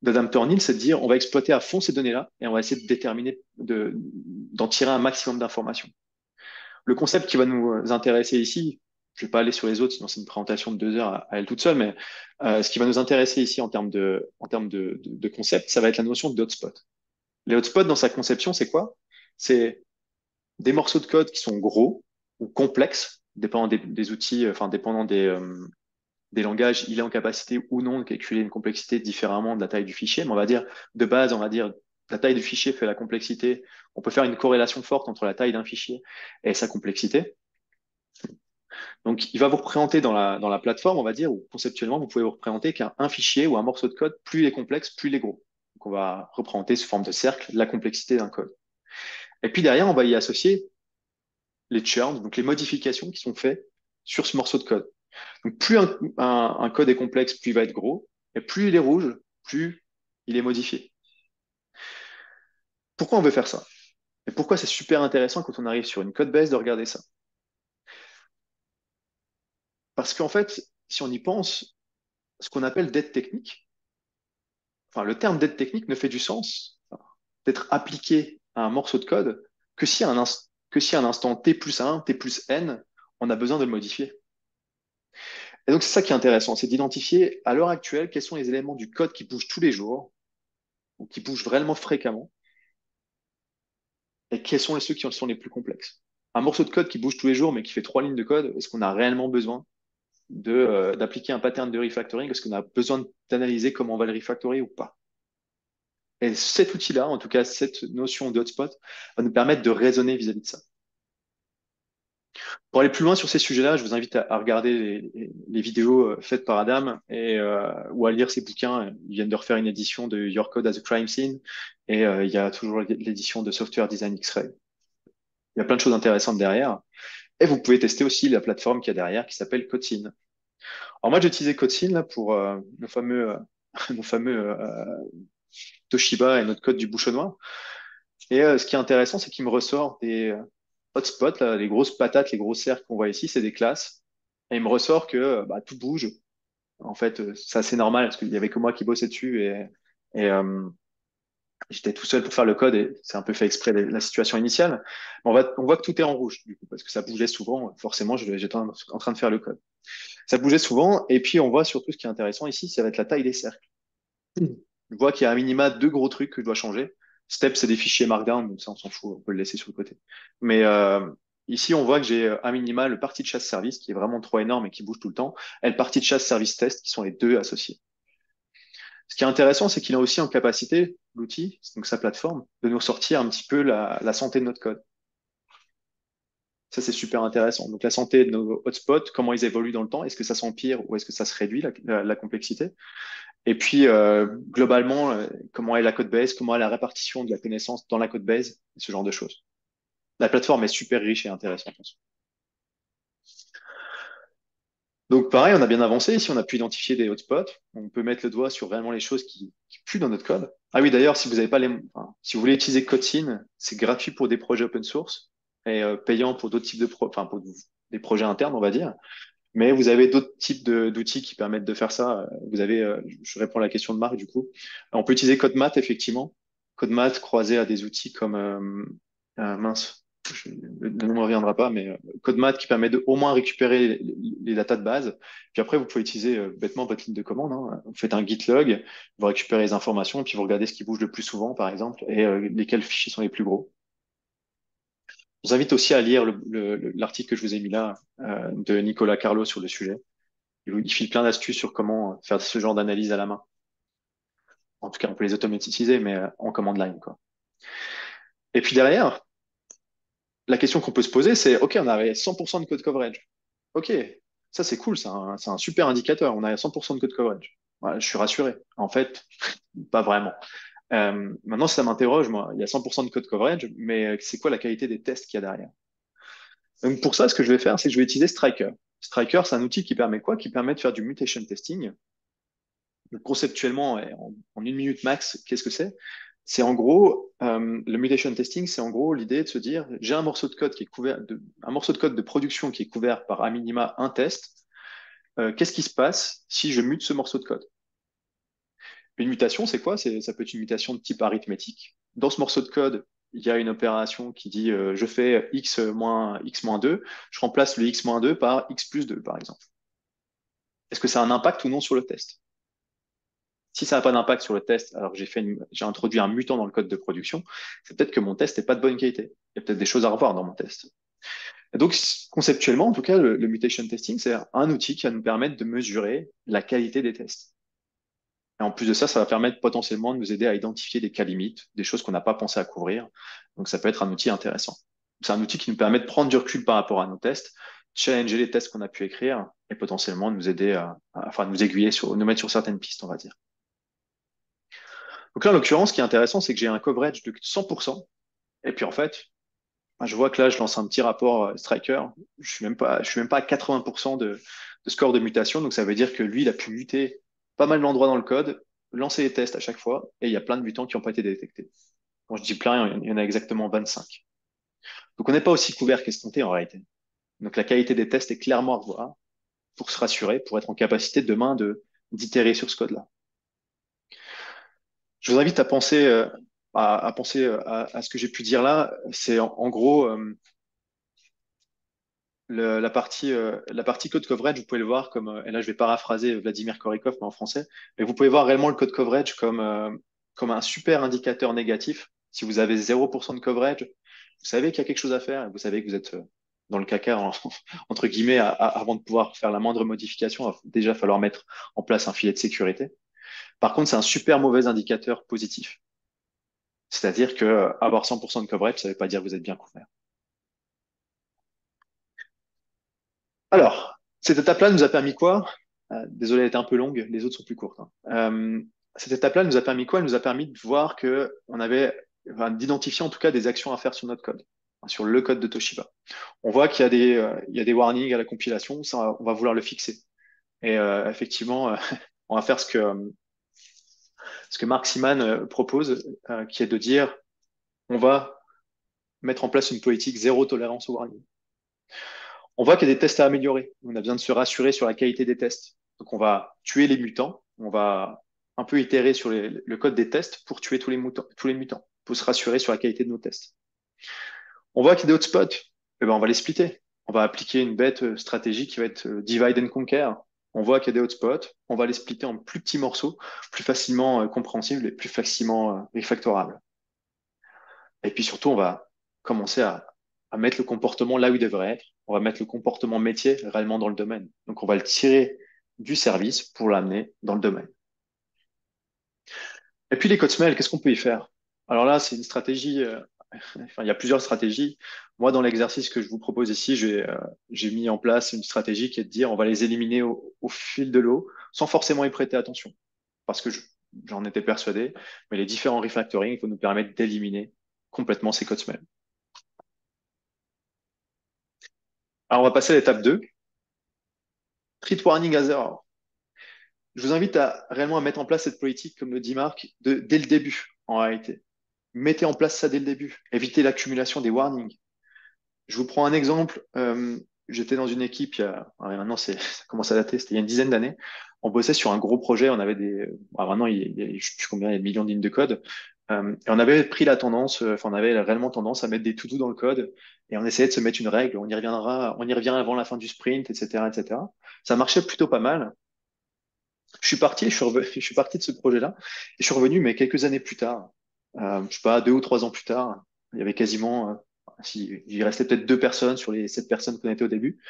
d'Adam Tornil, c'est de dire, on va exploiter à fond ces données-là et on va essayer de déterminer, d'en tirer un maximum d'informations. Le concept qui va nous intéresser ici, je vais pas aller sur les autres, sinon c'est une présentation de 2 heures à elle toute seule, mais ce qui va nous intéresser ici en termes de concept, ça va être la notion d'hotspot. Les hotspots, dans sa conception, c'est quoi? C'est des morceaux de code qui sont gros ou complexes, dépendant des outils, enfin, dépendant des langages, il est en capacité ou non de calculer une complexité différemment de la taille du fichier. Mais on va dire, de base, on va dire, la taille du fichier fait la complexité. On peut faire une corrélation forte entre la taille d'un fichier et sa complexité. Donc, il va vous représenter dans la plateforme, on va dire, ou conceptuellement, vous pouvez vous représenter qu'un fichier ou un morceau de code, plus il est complexe, plus il est gros. Donc, on va représenter sous forme de cercle la complexité d'un code. Et puis derrière, on va y associer les churns, donc les modifications qui sont faites sur ce morceau de code. Donc, plus un code est complexe, plus il va être gros, et plus il est rouge, plus il est modifié. Pourquoi on veut faire ça? Et pourquoi c'est super intéressant quand on arrive sur une code base de regarder ça? Parce qu'en fait, si on y pense, ce qu'on appelle dette technique, enfin, le terme dette technique ne fait du sens d'être appliqué à un morceau de code que si à un instant t plus 1, t plus n, on a besoin de le modifier. Et donc, c'est ça qui est intéressant, c'est d'identifier à l'heure actuelle quels sont les éléments du code qui bougent tous les jours, ou qui bougent vraiment fréquemment, et quels sont ceux qui sont les plus complexes. Un morceau de code qui bouge tous les jours, mais qui fait 3 lignes de code, est-ce qu'on a réellement besoin d'appliquer un pattern de refactoring? Est-ce qu'on a besoin d'analyser comment on va le refactorer ou pas? Et cet outil-là, en tout cas cette notion de hotspot, va nous permettre de raisonner vis-à-vis de ça. Pour aller plus loin sur ces sujets-là, je vous invite à regarder les vidéos faites par Adam ou à lire ses bouquins. Ils viennent de refaire une édition de Your Code as a Crime Scene et il y a toujours l'édition de Software Design X-Ray. Il y a plein de choses intéressantes derrière. Et vous pouvez tester aussi la plateforme qu'il y a derrière qui s'appelle CodeSyn. Alors moi, j'ai utilisé CodeSyn là, pour nos fameux Toshiba et notre code du bouchonnois. Et ce qui est intéressant, c'est qu'il me ressort des hotspots, là, les grosses patates, les gros cercles qu'on voit ici, c'est des classes. Et il me ressort que bah, tout bouge. En fait, c'est assez normal parce qu'il y avait que moi qui bossais dessus et j'étais tout seul pour faire le code et c'est un peu fait exprès la situation initiale. On voit que tout est en rouge du coup parce que ça bougeait souvent. Forcément, j'étais en train de faire le code. Ça bougeait souvent et puis on voit surtout ce qui est intéressant ici, ça va être la taille des cercles. Je vois qu'il y a un minima deux gros trucs que je dois changer. Step, c'est des fichiers Markdown, donc ça, on s'en fout, on peut le laisser sur le côté. Mais ici, on voit que j'ai un minima le parti de chasse service qui est vraiment trop énorme et qui bouge tout le temps, et le parti de chasse service test qui sont les deux associés. Ce qui est intéressant, c'est qu'il a aussi en capacité, l'outil, donc sa plateforme, de nous sortir un petit peu la santé de notre code. Ça, c'est super intéressant. Donc, la santé de nos hotspots, comment ils évoluent dans le temps, est-ce que ça s'empire ou est-ce que ça se réduit, la complexité? Et puis, globalement, comment est la code base, comment est la répartition de la connaissance dans la code base, ce genre de choses. La plateforme est super riche et intéressante. Donc, pareil, on a bien avancé. Ici, on a pu identifier des hotspots. On peut mettre le doigt sur vraiment les choses qui puent dans notre code. Ah oui, d'ailleurs, si vous avez pas enfin, si vous voulez utiliser CodeSyn, c'est gratuit pour des projets open source et payant pour d'autres types enfin, pour des projets internes, on va dire. Mais vous avez d'autres types d'outils qui permettent de faire ça. Vous avez, je réponds à la question de Marc du coup. On peut utiliser CodeMath effectivement. CodeMath croisé à des outils comme mince, le nom ne me reviendra pas, mais CodeMath qui permet de au moins récupérer les datas de base. Puis après, vous pouvez utiliser bêtement votre ligne de commande, hein. Vous faites un git log, vous récupérez les informations, puis vous regardez ce qui bouge le plus souvent, par exemple, et lesquels fichiers sont les plus gros. Je vous invite aussi à lire l'article que je vous ai mis là, de Nicolas Carlo sur le sujet. Il file plein d'astuces sur comment faire ce genre d'analyse à la main. En tout cas, on peut les automatiser, mais en command line, quoi. Et puis derrière, la question qu'on peut se poser, c'est, OK, on avait 100% de code coverage. OK, ça c'est cool, c'est un super indicateur. On a 100% de code coverage. Ouais, je suis rassuré. En fait, pas vraiment. Maintenant, ça m'interroge, moi. Il y a 100% de code coverage, mais c'est quoi la qualité des tests qu'il y a derrière? Donc pour ça, ce que je vais faire, c'est que je vais utiliser Striker. Striker, c'est un outil qui permet quoi? Qui permet de faire du mutation testing. Donc, conceptuellement, et en une minute max, qu'est-ce que c'est? C'est en gros, le mutation testing, c'est en gros l'idée de se dire, j'ai un morceau de code qui est couvert un morceau de code de production qui est couvert par à minima un test. Qu'est-ce qui se passe si je mute ce morceau de code? Une mutation, c'est quoi? Ça peut être une mutation de type arithmétique. Dans ce morceau de code, il y a une opération qui dit je fais x moins 2, je remplace le x moins 2 par x plus 2, par exemple. Est-ce que ça a un impact ou non sur le test? Si ça n'a pas d'impact sur le test, alors que j'ai introduit un mutant dans le code de production, c'est peut-être que mon test n'est pas de bonne qualité. Il y a peut-être des choses à revoir dans mon test. Et donc, conceptuellement, en tout cas, le mutation testing, c'est un outil qui va nous permettre de mesurer la qualité des tests. Et en plus de ça, ça va permettre potentiellement de nous aider à identifier des cas limites, des choses qu'on n'a pas pensé à couvrir. Donc, ça peut être un outil intéressant. C'est un outil qui nous permet de prendre du recul par rapport à nos tests, challenger les tests qu'on a pu écrire et potentiellement nous aider enfin, nous aiguiller nous mettre sur certaines pistes, on va dire. Donc là, en l'occurrence, ce qui est intéressant, c'est que j'ai un coverage de 100%. Et puis, en fait, je vois que là, je lance un petit rapport Striker. Je suis même pas à 80% de score de mutation. Donc, ça veut dire que lui, il a pu muter pas mal d'endroits dans le code, lancer les tests à chaque fois. Et il y a plein de mutants qui n'ont pas été détectés. Quand je dis plein, il y en a exactement 25. Donc, on n'est pas aussi couvert qu'escompté en réalité. Donc, la qualité des tests est clairement à revoir pour se rassurer, pour être en capacité demain d'itérer sur ce code-là. Je vous invite à penser, à penser à ce que j'ai pu dire là. C'est en gros la partie code coverage. Vous pouvez le voir comme, et là je vais paraphraser Vladimir Korikov, mais en français, mais vous pouvez voir réellement le code coverage comme un super indicateur négatif. Si vous avez 0% de coverage, vous savez qu'il y a quelque chose à faire, et vous savez que vous êtes dans le caca, entre guillemets, avant de pouvoir faire la moindre modification, il va déjà falloir mettre en place un filet de sécurité. Par contre, c'est un super mauvais indicateur positif. C'est-à-dire que avoir 100% de coverage, ça ne veut pas dire que vous êtes bien couvert. Alors, cette étape-là nous a permis quoi? Désolé, elle était un peu longue, les autres sont plus courtes, hein. Cette étape-là nous a permis quoi? Elle nous a permis de voir que on avait, enfin, d'identifier en tout cas des actions à faire sur notre code, hein, sur le code de Toshiba. On voit qu'il y a il y a des warnings à la compilation, ça, on va vouloir le fixer. Et effectivement, on va faire ce que Mark Seaman propose, qui est de dire, on va mettre en place une politique zéro tolérance au warning. On voit qu'il y a des tests à améliorer. On a besoin de se rassurer sur la qualité des tests. Donc, on va tuer les mutants. On va un peu itérer sur le code des tests pour tuer tous les mutants, pour se rassurer sur la qualité de nos tests. On voit qu'il y a des hotspots. Eh ben, on va les splitter. On va appliquer une bête stratégie qui va être divide and conquer. On voit qu'il y a des hotspots. On va les splitter en plus petits morceaux, plus facilement compréhensibles et plus facilement refactorables. Et puis surtout, on va commencer à mettre le comportement là où il devrait être. On va mettre le comportement métier réellement dans le domaine. Donc, on va le tirer du service pour l'amener dans le domaine. Et puis, les code smells, qu'est-ce qu'on peut y faire? Alors là, c'est une stratégie, enfin, il y a plusieurs stratégies. Moi, dans l'exercice que je vous propose ici, j'ai mis en place une stratégie qui est de dire on va les éliminer au fil de l'eau sans forcément y prêter attention. Parce que j'en étais persuadé, mais les différents refactoring vont nous permettre d'éliminer complètement ces code smells. Alors, on va passer à l'étape 2. Treat warning as error. Je vous invite réellement à mettre en place cette politique, comme le dit Marc, dès le début, en réalité. Mettez en place ça dès le début. Évitez l'accumulation des warnings. Je vous prends un exemple. J'étais dans une équipe, maintenant ça commence à dater, c'était il y a une dizaine d'années. On bossait sur un gros projet. On avait maintenant, je ne sais plus combien, il y a de millions de lignes de code. Et on avait pris la tendance, enfin, on avait réellement tendance à mettre des to-do dans le code. Et on essayait de se mettre une règle. On y revient avant la fin du sprint, etc., etc. Ça marchait plutôt pas mal. Je suis parti de ce projet-là et je suis revenu, mais quelques années plus tard, je sais pas, 2 ou 3 ans plus tard, il y avait quasiment Si, il restait peut-être 2 personnes sur les 7 personnes qu'on était au début.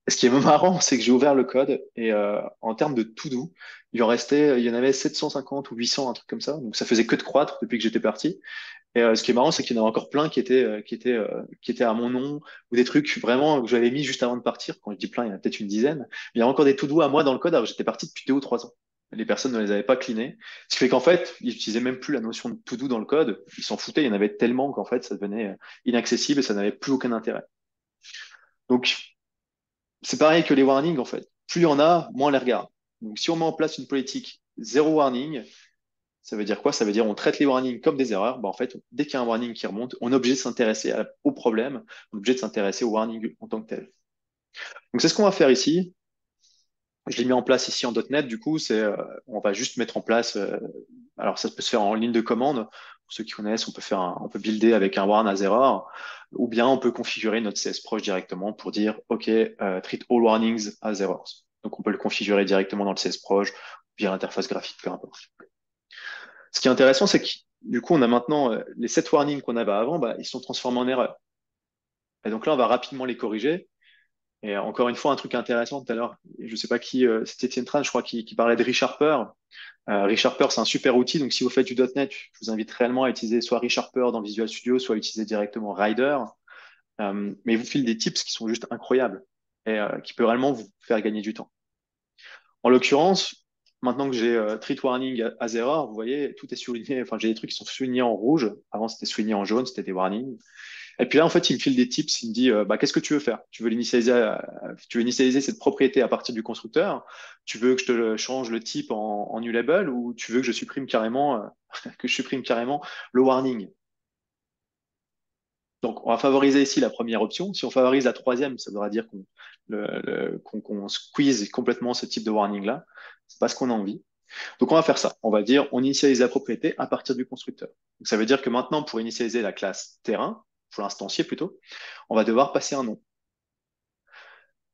Et ce qui est marrant, c'est que j'ai ouvert le code et en termes de to-do, il y en avait 750 ou 800, un truc comme ça. Donc ça faisait que de croître depuis que j'étais parti. Et ce qui est marrant, c'est qu'il y en a encore plein qui étaient à mon nom ou des trucs vraiment que j'avais mis juste avant de partir. Quand je dis plein, il y en a peut-être une dizaine. Mais il y a encore des to-do à moi dans le code alors que j'étais parti depuis 2 ou 3 ans. Les personnes ne les avaient pas cleanés. Ce qui fait qu'en fait, ils n'utilisaient même plus la notion de to-do dans le code. Ils s'en foutaient. Il y en avait tellement qu'en fait, ça devenait inaccessible et ça n'avait plus aucun intérêt. Donc, c'est pareil que les warnings, en fait. Plus il y en a, moins on les regarde. Donc, si on met en place une politique zéro warning, ça veut dire quoi? Ça veut dire on traite les warnings comme des erreurs. Bah, en fait, dès qu'il y a un warning qui remonte, on est obligé de s'intéresser au problème, on est obligé de s'intéresser au warning en tant que tel. Donc, c'est ce qu'on va faire ici. Je l'ai mis en place ici en .NET. Du coup, on va juste mettre en place. Alors, ça peut se faire en ligne de commande. Pour ceux qui connaissent, on peut builder avec un warn as error, ou bien on peut configurer notre CSProc directement pour dire OK, treat all warnings as errors. Donc, on peut le configurer directement dans le CSProc via l'interface graphique, peu importe. Ce qui est intéressant, c'est que du coup, on a maintenant les 7 warnings qu'on avait avant, bah, ils sont transformés en erreurs. Et donc là, on va rapidement les corriger. Et encore une fois, un truc intéressant tout à l'heure, je ne sais pas qui, c'était Étienne Tran, je crois, qui parlait de ReSharper. ReSharper, c'est un super outil. Donc, si vous faites du .NET, je vous invite réellement à utiliser soit ReSharper dans Visual Studio, soit utiliser directement Rider. Mais il vous file des tips qui sont juste incroyables et qui peut réellement vous faire gagner du temps. En l'occurrence, maintenant que j'ai treat warning as error, vous voyez, tout est souligné. Enfin, j'ai des trucs qui sont soulignés en rouge. Avant, c'était souligné en jaune, c'était des warnings. Et puis là, en fait, il me file des tips. Il me dit, bah, qu'est-ce que tu veux faire? Tu veux initialiser cette propriété à partir du constructeur? Tu veux que je te change le type en new label ou tu veux que je supprime carrément, que je supprime carrément le warning? Donc, on va favoriser ici la première option. Si on favorise la troisième, ça voudra dire qu'on squeeze complètement ce type de warning-là. C'est pas ce qu'on a envie. Donc, on va faire ça. On va dire, on initialise la propriété à partir du constructeur. Donc, ça veut dire que maintenant, pour initialiser la classe terrain, pour l'instancier plutôt, on va devoir passer un nom.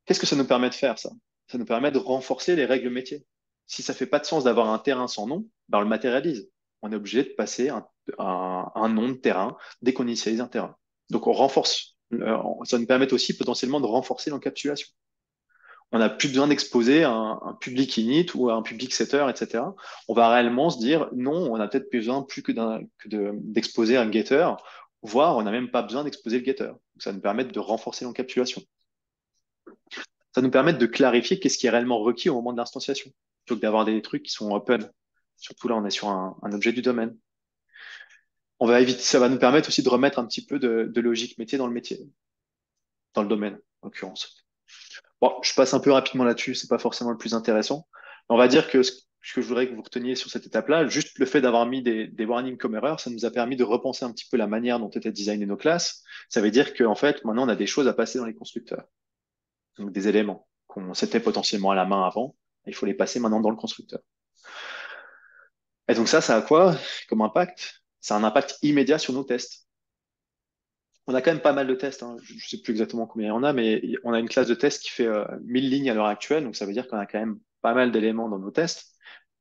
Qu'est-ce que ça nous permet de faire, ça? Ça nous permet de renforcer les règles métiers. Si ça fait pas de sens d'avoir un terrain sans nom, ben on le matérialise. On est obligé de passer un nom de terrain dès qu'on initialise un terrain. Donc, on renforce. Ça nous permet aussi potentiellement de renforcer l'encapsulation. On n'a plus besoin d'exposer un public init ou un public setter, etc. On va réellement se dire, non, on a peut-être besoin plus d'exposer un getter, voire on n'a même pas besoin d'exposer le getter. Donc, ça nous permet de renforcer l'encapsulation. Ça nous permet de clarifier qu'est-ce qui est réellement requis au moment de l'instanciation, plutôt que d'avoir des trucs qui sont open. Surtout là, on est sur un objet du domaine. Ça va nous permettre aussi de remettre un petit peu de logique métier dans le métier, dans le domaine, en l'occurrence. Bon, je passe un peu rapidement là-dessus, c'est pas forcément le plus intéressant. On va dire que ce que je voudrais que vous reteniez sur cette étape-là, juste le fait d'avoir mis des warnings comme erreur, ça nous a permis de repenser un petit peu la manière dont étaient designées nos classes. Ça veut dire qu'en fait, maintenant, on a des choses à passer dans les constructeurs. Donc, des éléments qu'on s'était potentiellement à la main avant. Il faut les passer maintenant dans le constructeur. Et donc ça a quoi comme impact? Ça a un impact immédiat sur nos tests. On a quand même pas mal de tests, hein. Je ne sais plus exactement combien il y en a, mais on a une classe de test qui fait 1000 lignes à l'heure actuelle, donc ça veut dire qu'on a quand même pas mal d'éléments dans nos tests.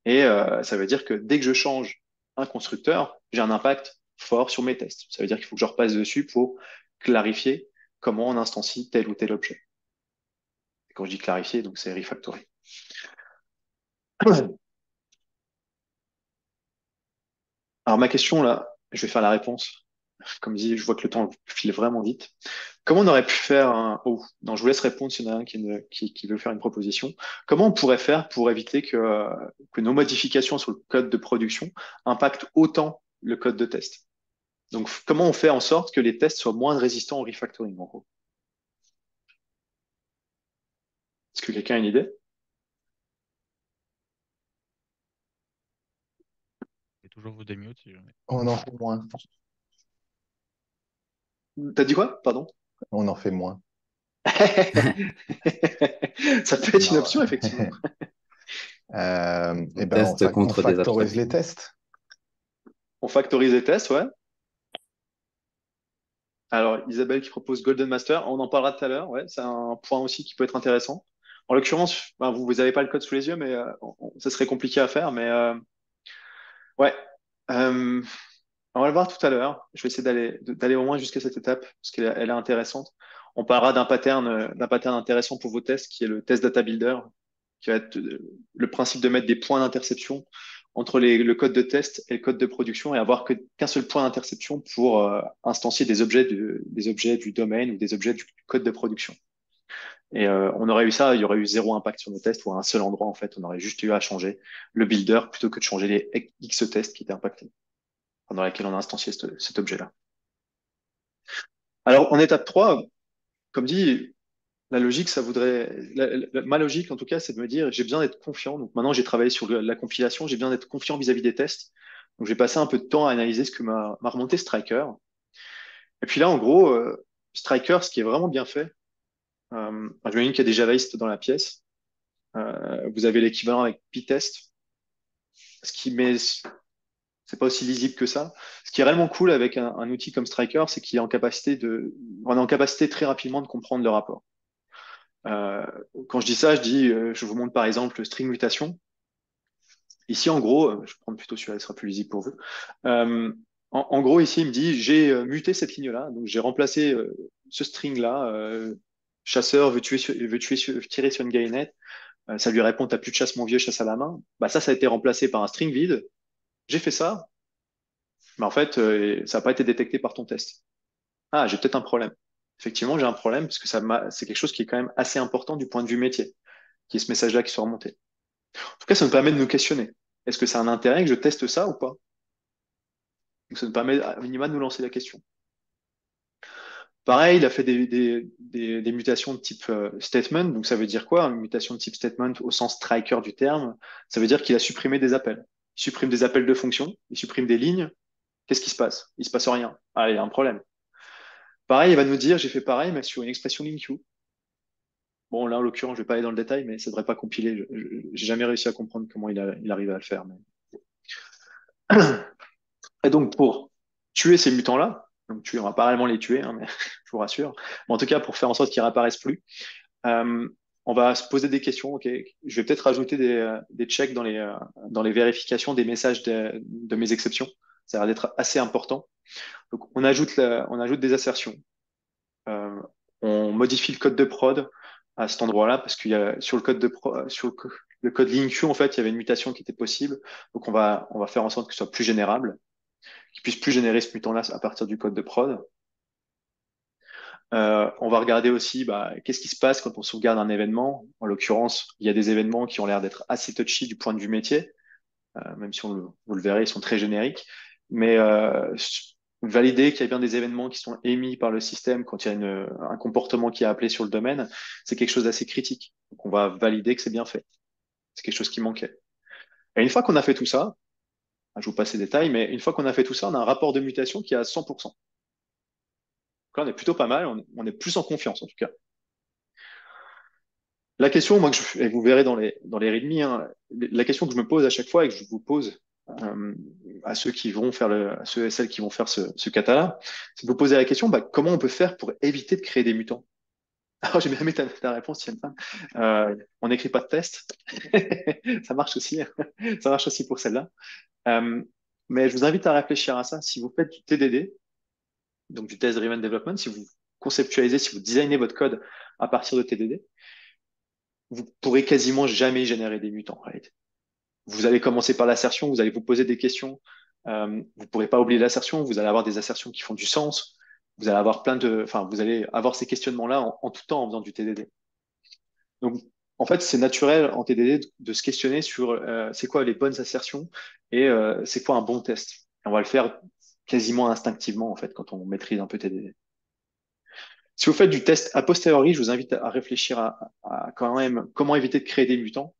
Et ça veut dire que dès que je change un constructeur, j'ai un impact fort sur mes tests. Ça veut dire qu'il faut que je repasse dessus pour clarifier comment on instancie tel ou tel objet. Et quand je dis clarifier, donc c'est refactory. Alors ma question là, je vais faire la réponse. Comme dit, je vois que le temps file vraiment vite. Comment on aurait pu faire un... Oh, non, je vous laisse répondre s'il y en a un qui veut faire une proposition. Comment on pourrait faire pour éviter que nos modifications sur le code de production impactent autant le code de test? Donc, comment on fait en sorte que les tests soient moins résistants au refactoring, en gros? Est-ce que quelqu'un a une idée? Et toujours vous démute si jamais. On en fait moins. T'as dit quoi? Pardon? On en fait moins. Ça peut être une Non. option, effectivement. Eh On ben, teste on contre des factorise les abstractions. tests. On factorise les tests, ouais. Alors, Isabelle qui propose Golden Master, on en parlera tout à l'heure, ouais, c'est un point aussi qui peut être intéressant. En l'occurrence, ben, vous n'avez pas le code sous les yeux, mais ça serait compliqué à faire, mais ouais. Euh, On va le voir tout à l'heure. Je vais essayer d'aller au moins jusqu'à cette étape parce qu'elle est intéressante. On parlera d'un pattern intéressant pour vos tests qui est le test data builder, qui va être le principe de mettre des points d'interception entre le code de test et le code de production et avoir qu'un seul point d'interception pour instancier des objets du domaine ou des objets du code de production. Et on aurait eu ça, il y aurait eu zéro impact sur nos tests ou à un seul endroit en fait. On aurait juste eu à changer le builder plutôt que de changer les X tests qui étaient impactés, dans laquelle on a instancié cet objet-là. Alors, en étape 3, comme dit, la logique, ça voudrait, ma logique, en tout cas, c'est de me dire, j'ai besoin d'être confiant. Donc, maintenant, j'ai travaillé sur la compilation, j'ai besoin d'être confiant vis-à-vis des tests. Donc, j'ai passé un peu de temps à analyser ce que m'a remonté Striker. Et puis là, en gros, Striker, ce qui est vraiment bien fait, j'imagine qu'il y a des javaïstes dans la pièce. Vous avez l'équivalent avec Pytest, ce qui met, c'est pas aussi lisible que ça. Ce qui est réellement cool avec un outil comme Striker, c'est qu'il est on est en capacité très rapidement de comprendre le rapport. Euh, Quand je dis ça, je vous montre par exemple le string mutation. Ici, en gros, je vais prendre plutôt celui-là, il sera plus lisible pour vous. En gros, ici, il me dit, j'ai muté cette ligne-là, donc j'ai remplacé ce string-là. Chasseur tirer sur une gainette. Ça lui répond, t'as plus de chasse, mon vieux, chasse à la main. Bah ça a été remplacé par un string vide. J'ai fait ça, mais en fait, ça n'a pas été détecté par ton test. Ah, j'ai peut-être un problème. Effectivement, j'ai un problème parce que c'est quelque chose qui est quand même assez important du point de vue métier, qui est ce message-là qui soit remonté. En tout cas, ça nous permet de nous questionner. Est-ce que ça a un intérêt que je teste ça ou pas? Donc, ça nous permet à minima de nous lancer la question. Pareil, il a fait des mutations de type statement. Donc, ça veut dire quoi? Une mutation de type statement au sens striker du terme. Ça veut dire qu'il a supprimé des appels. Il supprime des appels de fonction, il supprime des lignes. Qu'est-ce qui se passe? Il se passe rien. Ah, il y a un problème. Pareil, il va nous dire, j'ai fait pareil, mais sur une expression LinQ. Bon, là, en l'occurrence, je vais pas aller dans le détail, mais ça devrait pas compiler. J'ai jamais réussi à comprendre comment il arrive à le faire. Et donc, pour tuer ces mutants-là, donc tuer, on va pas réellement les tuer, hein, mais je vous rassure. Mais en tout cas, pour faire en sorte qu'ils réapparaissent plus, euh, on va se poser des questions. Ok, je vais peut-être rajouter des checks dans les vérifications des messages de mes exceptions. Ça a l'air d'être assez important. Donc, on ajoute des assertions. Euh, on modifie le code de prod à cet endroit-là parce qu'il y a sur le code le code LinQ, en fait, il y avait une mutation qui était possible. Donc, on va faire en sorte que ce soit plus générable, qu'il puisse plus générer ce mutant-là à partir du code de prod. On va regarder aussi qu'est-ce qui se passe quand on sauvegarde un événement. En l'occurrence, il y a des événements qui ont l'air d'être assez touchy du point de vue métier, même si vous le verrez, ils sont très génériques. Mais valider qu'il y a bien des événements qui sont émis par le système quand il y a un comportement qui est appelé sur le domaine, c'est quelque chose d'assez critique. Donc on va valider que c'est bien fait. C'est quelque chose qui manquait. Et une fois qu'on a fait tout ça, je vous passe les détails, mais une fois qu'on a fait tout ça, on a un rapport de mutation qui est à 100%. Donc là, on est plutôt pas mal, on est plus en confiance en tout cas. La question, moi, et vous verrez dans les readme, hein, la question que je me pose à chaque fois et que je vous pose à ceux qui vont faire à ceux et celles qui vont faire ce kata-là, c'est de vous poser la question, comment on peut faire pour éviter de créer des mutants? Alors, j'ai bien aimé ta réponse, Yann. On n'écrit pas de test. Ça marche aussi. Ça marche aussi pour celle-là. Euh, mais je vous invite à réfléchir à ça. Si vous faites du TDD, donc du Test Driven Development, si vous conceptualisez, si vous designez votre code à partir de TDD, vous pourrez quasiment jamais générer des mutants en réalité. Vous allez commencer par l'assertion, vous allez vous poser des questions. Vous pourrez pas oublier l'assertion, vous allez avoir des assertions qui font du sens. Vous allez avoir vous allez avoir ces questionnements-là en tout temps en faisant du TDD. Donc, en fait, c'est naturel en TDD de se questionner sur c'est quoi les bonnes assertions et c'est quoi un bon test. Et on va le faire quasiment instinctivement en fait quand on maîtrise un peu TDD. Si vous faites du test a posteriori, je vous invite à réfléchir à quand même comment éviter de créer des mutants.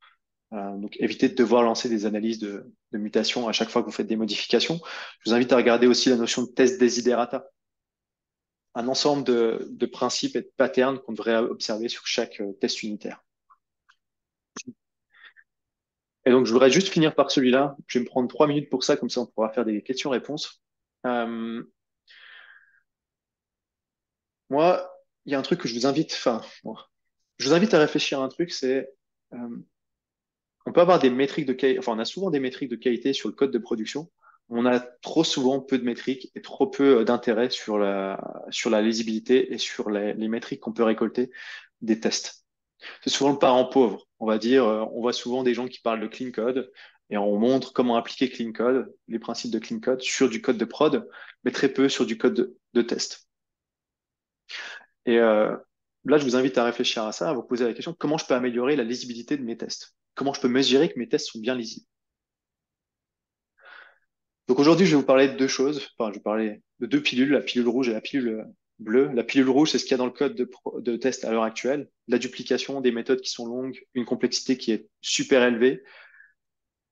Donc, éviter de devoir lancer des analyses de mutation à chaque fois que vous faites des modifications. Je vous invite à regarder aussi la notion de test desiderata, un ensemble de principes et de patterns qu'on devrait observer sur chaque test unitaire. Et donc, je voudrais juste finir par celui-là. Je vais me prendre 3 minutes pour ça, comme ça on pourra faire des questions-réponses. Moi, il y a un truc que je vous invite, je vous invite à réfléchir à un truc, c'est on peut avoir des métriques de qualité, enfin, on a souvent des métriques de qualité sur le code de production. On a trop souvent peu de métriques et trop peu d'intérêt sur la lisibilité et sur les métriques qu'on peut récolter des tests. C'est souvent le parent pauvre. On va dire, on voit souvent des gens qui parlent de clean code et on montre comment appliquer clean code, les principes de clean code sur du code de prod, mais très peu sur du code de test. Et là, je vous invite à réfléchir à ça, à vous poser la question, comment je peux améliorer la lisibilité de mes tests? Comment je peux mesurer que mes tests sont bien lisibles? Donc aujourd'hui, je vais vous parler de deux choses. Enfin, je vais parler de deux pilules, la pilule rouge et la pilule bleue. La pilule rouge, c'est ce qu'il y a dans le code de test à l'heure actuelle. La duplication, des méthodes qui sont longues, une complexité qui est super élevée.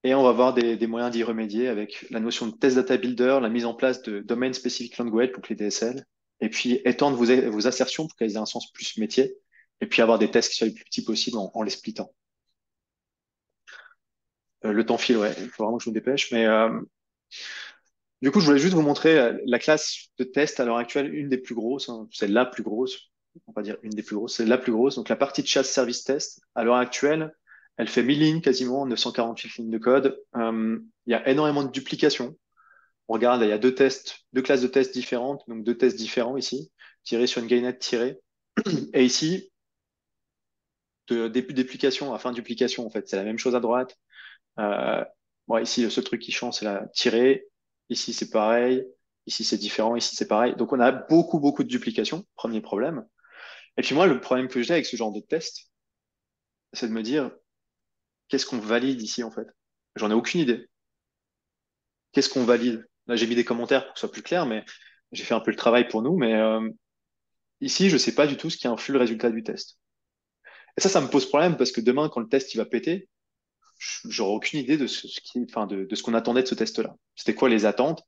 Et on va voir des moyens d'y remédier avec la notion de test data builder, la mise en place de domain specific language, donc les DSL, et puis étendre vos assertions pour qu'elles aient un sens plus métier, et puis avoir des tests qui soient les plus petits possibles en les splittant. Le temps file, ouais, il faut vraiment que je me dépêche, mais du coup, je voulais juste vous montrer la classe de test à l'heure actuelle, une des plus grosses, hein, c'est la plus grosse, on va dire une des plus grosses, c'est la plus grosse. Donc la partie de chasse service test, à l'heure actuelle, elle fait 1000 lignes quasiment, 948 lignes de code. Il y a énormément de duplication. On regarde, il y a deux tests, deux classes de tests différentes, donc deux tests différents ici, tirés sur une gainette tirée. Et ici, début d'application à fin duplication, en fait, c'est la même chose à droite. Euh, bon, ici, le seul truc qui change, c'est la tirée. Ici, c'est pareil. Ici, c'est différent. Ici, c'est pareil. Donc, on a beaucoup, beaucoup de duplication. Premier problème. Et puis moi, le problème que j'ai avec ce genre de test, c'est de me dire, qu'est-ce qu'on valide ici, en fait? J'en ai aucune idée. Qu'est-ce qu'on valide? Là, j'ai mis des commentaires pour que ce soit plus clair, mais j'ai fait un peu le travail pour nous. Mais ici, je sais pas du tout ce qui influe le résultat du test. Et ça me pose problème parce que demain, quand le test il va péter, j'aurais aucune idée de enfin, de ce qu'on attendait de ce test-là. C'était quoi les attentes?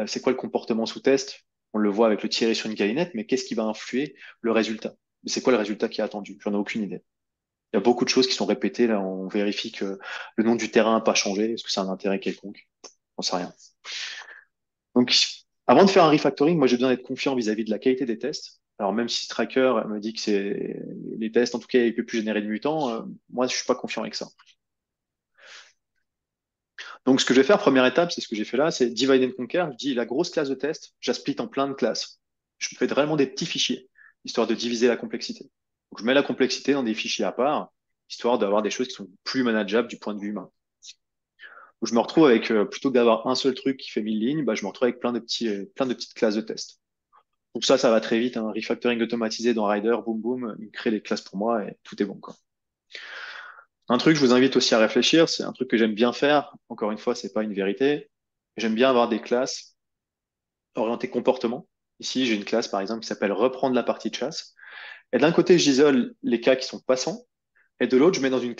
C'est quoi le comportement sous test? On le voit avec le tiré sur une galinette, mais qu'est-ce qui va influer le résultat? C'est quoi le résultat qui est attendu? J'en ai aucune idée. Il y a beaucoup de choses qui sont répétées. Là, on vérifie que le nom du terrain n'a pas changé. Est-ce que c'est un intérêt quelconque? On sait rien. Donc, avant de faire un refactoring, moi, j'ai besoin d'être confiant vis-à-vis de la qualité des tests. Alors, même si Tracker me dit que c'est les tests, en tout cas, il peut plus générer de mutants, moi, je suis pas confiant avec ça. Donc, ce que je vais faire, première étape, c'est ce que j'ai fait là, c'est divide and conquer. Je dis la grosse classe de test, je la split en plein de classes. Je fais vraiment des petits fichiers, histoire de diviser la complexité. Donc, je mets la complexité dans des fichiers à part, histoire d'avoir des choses qui sont plus manageables du point de vue humain. Donc, je me retrouve avec, plutôt que d'avoir un seul truc qui fait 1000 lignes, bah, je me retrouve avec plein de petites classes de test. Donc ça va très vite, un refactoring automatisé dans Rider, boum boum, il crée les classes pour moi et tout est bon, quoi. Un truc, je vous invite aussi à réfléchir, c'est un truc que j'aime bien faire. Encore une fois, c'est pas une vérité. J'aime bien avoir des classes orientées comportement. Ici, j'ai une classe, par exemple, qui s'appelle reprendre la partie de chasse. Et d'un côté, j'isole les cas qui sont passants. Et de l'autre, je mets dans une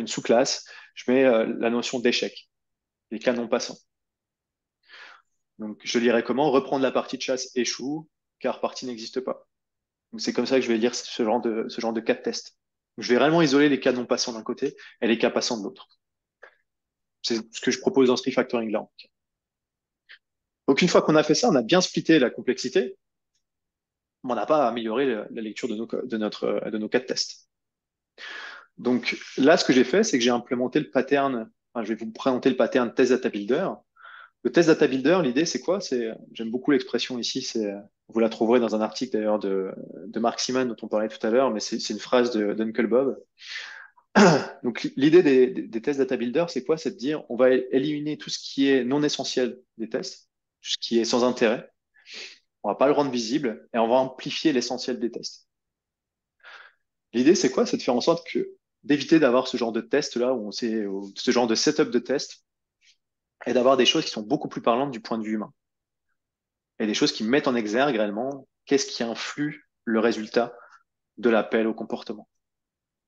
sous-classe, je mets la notion d'échec, les cas non passants. Donc, je dirais comment reprendre la partie de chasse échoue, car partie n'existe pas. Donc, c'est comme ça que je vais lire ce genre de cas de test. Donc, je vais réellement isoler les cas non passants d'un côté et les cas passants de l'autre. C'est ce que je propose dans ce refactoring là. Donc, une fois qu'on a fait ça, on a bien splitté la complexité, mais on n'a pas amélioré la lecture de nos cas de test. Donc là, ce que j'ai fait, c'est que j'ai implémenté le pattern. Enfin, je vais vous présenter le pattern test data builder. Le test data builder, l'idée, c'est quoi? J'aime beaucoup l'expression ici. Vous la trouverez dans un article d'ailleurs de Mark Simon dont on parlait tout à l'heure, mais c'est une phrase d'Uncle Bob. Donc l'idée des tests data builder, c'est quoi? C'est de dire, on va éliminer tout ce qui est non essentiel des tests, tout ce qui est sans intérêt. On va pas le rendre visible et on va amplifier l'essentiel des tests. L'idée, c'est quoi? C'est de faire en sorte d'éviter d'avoir ce genre de test là ce genre de setup de test et d'avoir des choses qui sont beaucoup plus parlantes du point de vue humain et des choses qui mettent en exergue réellement qu'est-ce qui influe le résultat de l'appel au comportement.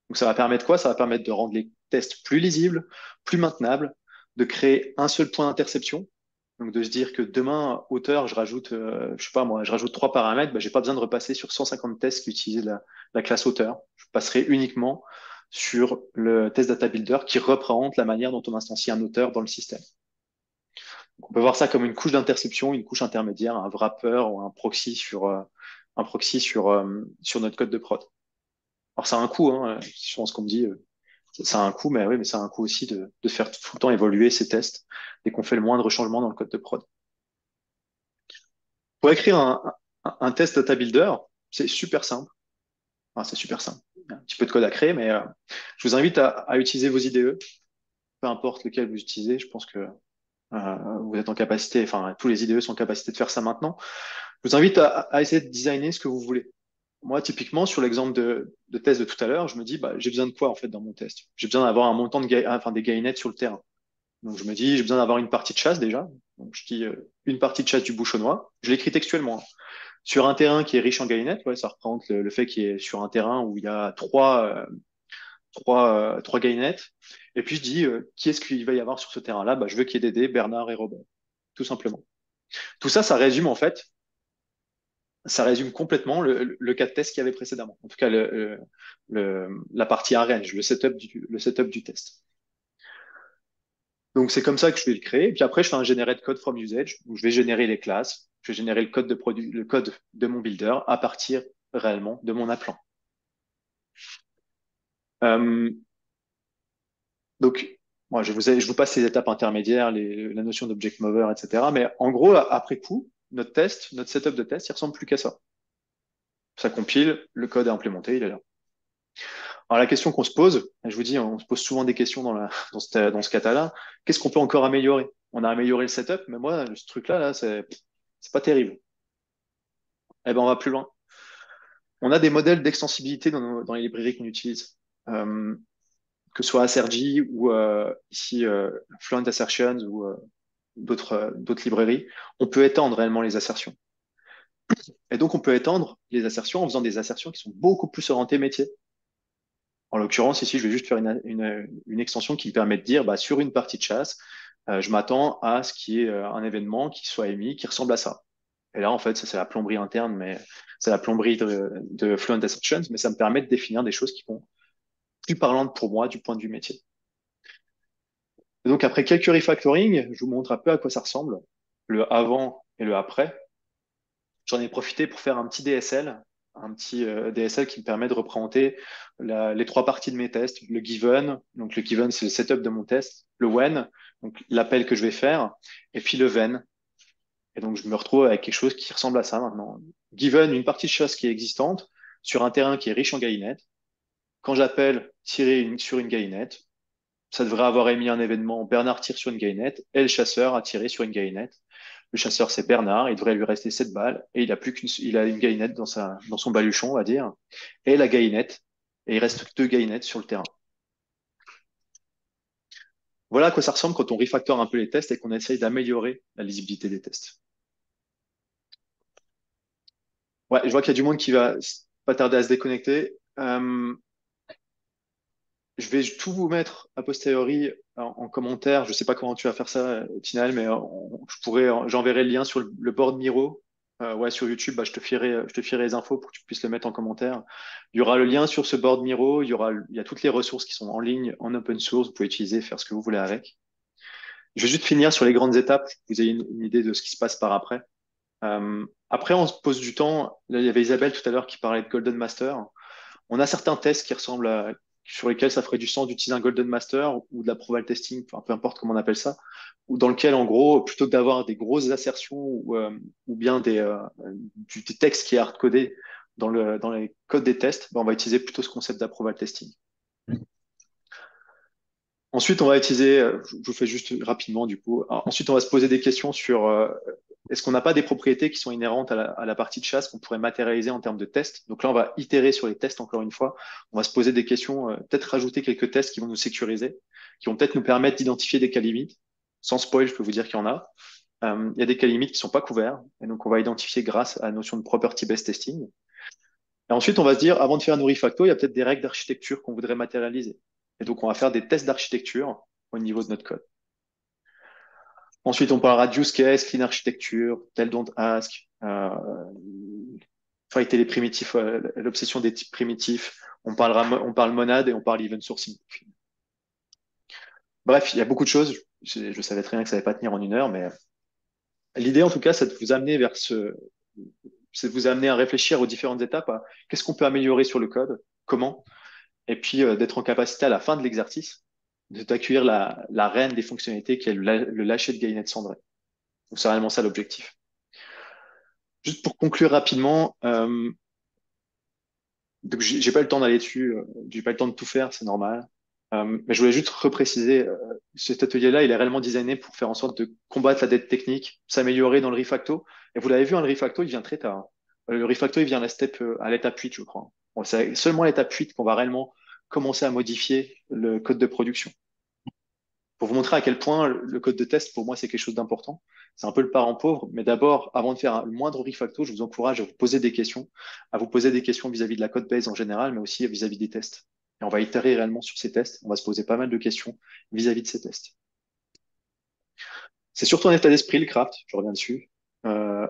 Donc ça va permettre quoi? Ça va permettre de rendre les tests plus lisibles, plus maintenables, de créer un seul point d'interception. Donc de se dire que demain, auteur, je rajoute, je sais pas moi, je rajoute trois paramètres, bah, j'ai pas besoin de repasser sur 150 tests qui utilisent la classe auteur. Je passerai uniquement sur le test data builder qui représente la manière dont on instancie un auteur dans le système. Donc on peut voir ça comme une couche d'interception, une couche intermédiaire, un wrapper ou un proxy sur notre code de prod. Alors ça a un coût, hein, je pense qu'on me dit, Ça a un coût, mais oui, mais ça a un coût aussi de faire tout le temps évoluer ces tests dès qu'on fait le moindre changement dans le code de prod. Pour écrire un test data builder, c'est super simple. Enfin, c'est super simple. Il y a un petit peu de code à créer, mais je vous invite à utiliser vos IDE, peu importe lequel vous utilisez. Je pense que vous êtes en capacité, enfin, tous les IDE sont en capacité de faire ça maintenant. Je vous invite à essayer de designer ce que vous voulez. Moi, typiquement, sur l'exemple de test de tout à l'heure, je me dis, bah, j'ai besoin de quoi en fait dans mon test? J'ai besoin d'avoir un montant enfin, des gainets sur le terrain. Donc je me dis, j'ai besoin d'avoir une partie de chasse déjà. Donc je dis une partie de chasse du bouchonnois. Je l'écris textuellement, hein. Sur un terrain qui est riche en gainets, ouais, ça représente le fait qu'il est sur un terrain où il y a trois gainets. Et puis je dis, qui est-ce qu'il va y avoir sur ce terrain-là? Bah, je veux qu'il y ait Dédé, Bernard et Robert, tout simplement. Tout ça, ça résume en fait, ça résume complètement le cas de test qu'il y avait précédemment. En tout cas, la partie arrange, le setup du test. Donc c'est comme ça que je vais le créer. Et puis après, je fais un generate code from usage où je vais générer les classes, je vais générer le code de produit, le code de mon builder à partir réellement de mon appelant. Euh, donc, moi, je vous passe les étapes intermédiaires, la notion d'object mover, etc. Mais en gros, après coup, notre test, notre setup de test, il ressemble plus qu'à ça. Ça compile, le code est implémenté, il est là. Alors la question qu'on se pose, je vous dis, on se pose souvent des questions dans ce cas-là. Qu'est-ce qu'on peut encore améliorer? On a amélioré le setup, mais moi, ce truc-là, là, c'est pas terrible. Eh ben, on va plus loin. On a des modèles d'extensibilité dans les librairies qu'on utilise, euh, que ce soit Assergy ou ici Fluent Assertions ou d'autres librairies. On peut étendre réellement les assertions. Et donc, on peut étendre les assertions en faisant des assertions qui sont beaucoup plus orientées métier. En l'occurrence, ici, je vais juste faire une extension qui permet de dire, bah, sur une partie de chasse, je m'attends à ce qu'il y ait un événement qui soit émis qui ressemble à ça. Et là, en fait, ça, c'est la plomberie interne, mais c'est la plomberie de Fluent Assertions, mais ça me permet de définir des choses qui vont plus parlantes pour moi du point de vue métier. Et donc, après quelques refactoring, je vous montre un peu à quoi ça ressemble, le avant et le après. J'en ai profité pour faire un petit DSL, un petit DSL qui me permet de représenter les trois parties de mes tests. Le given, donc le given, c'est le setup de mon test. Le when, donc l'appel que je vais faire. Et puis le when. Et donc, je me retrouve avec quelque chose qui ressemble à ça maintenant. Given, une partie de chasse qui est existante sur un terrain qui est riche en gainette. Quand j'appelle tirer sur une gainette, ça devrait avoir émis un événement. Bernard tire sur une gainette et le chasseur a tiré sur une gainette. Le chasseur, c'est Bernard. Il devrait lui rester 7 balles et il a une gainette dans son baluchon, on va dire. Et la gainette. Et il reste deux gainettes sur le terrain. Voilà à quoi ça ressemble quand on refactore un peu les tests et qu'on essaye d'améliorer la lisibilité des tests. Ouais, je vois qu'il y a du monde qui va pas tarder à se déconnecter. Je vais tout vous mettre a posteriori en commentaire. Je sais pas comment tu vas faire ça, Tinal, mais j'enverrai le lien sur le board Miro. Ouais, sur YouTube, bah, je te fierai les infos pour que tu puisses le mettre en commentaire. Il y aura le lien sur ce board Miro. Il y a toutes les ressources qui sont en ligne, en open source. Vous pouvez utiliser, faire ce que vous voulez avec. Je vais juste finir sur les grandes étapes, pour que vous ayez une idée de ce qui se passe par après. Après, on se pose du temps. Là, il y avait Isabelle tout à l'heure qui parlait de Golden Master. On a certains tests sur lesquels ça ferait du sens d'utiliser un Golden Master ou de l'approval testing, enfin, peu importe comment on appelle ça, ou dans lequel, en gros, plutôt que d'avoir des grosses assertions ou bien du texte qui est hard-codé dans les codes des tests, ben, on va utiliser plutôt ce concept d'approval testing. Ensuite, on va utiliser, je vous fais juste rapidement du coup. Alors, ensuite, on va se poser des questions sur est-ce qu'on n'a pas des propriétés qui sont inhérentes à la partie de chasse qu'on pourrait matérialiser en termes de tests. Donc là, on va itérer sur les tests encore une fois. On va se poser des questions, peut-être rajouter quelques tests qui vont nous sécuriser, qui vont peut-être nous permettre d'identifier des cas limites. Sans spoil, je peux vous dire qu'il y en a. Il y a des cas limites qui sont pas couverts, et donc on va identifier grâce à la notion de property-based testing. Et ensuite, on va se dire, avant de faire nos refacto, il y a peut-être des règles d'architecture qu'on voudrait matérialiser. Et donc, on va faire des tests d'architecture au niveau de notre code. Ensuite, on parlera de use case, clean architecture, tell don't ask, fighter les primitifs, l'obsession des types primitifs. On parle monade et on parle event sourcing. Bref, il y a beaucoup de choses. Je savais très bien que ça allait pas tenir en une heure, mais l'idée, en tout cas, c'est de vous amener c'est de vous amener à réfléchir aux différentes étapes, à qu'est-ce qu'on peut améliorer sur le code, comment, et puis d'être en capacité à la fin de l'exercice de t'accueillir la reine des fonctionnalités qui est le lâcher de Gaïnet cendré. Donc c'est réellement ça l'objectif. Juste pour conclure rapidement, donc j'ai pas eu le temps d'aller dessus, j'ai pas eu le temps de tout faire, c'est normal. Mais je voulais juste repréciser, cet atelier-là, il est réellement designé pour faire en sorte de combattre la dette technique, s'améliorer dans le refacto. Et vous l'avez vu, hein, le refacto, il vient très tard. Le refacto, il vient à l'étape 8, je crois. Bon, c'est seulement à l'étape 8 qu'on va réellement commencer à modifier le code de production. Pour vous montrer à quel point le code de test, pour moi, c'est quelque chose d'important. C'est un peu le parent pauvre, mais d'abord, avant de faire le moindre refacto, je vous encourage à vous poser des questions, à vous poser des questions vis-à-vis de la code base en général, mais aussi vis-à-vis des tests. Et on va itérer réellement sur ces tests. On va se poser pas mal de questions vis-à-vis de ces tests. C'est surtout un état d'esprit, le craft, je reviens dessus.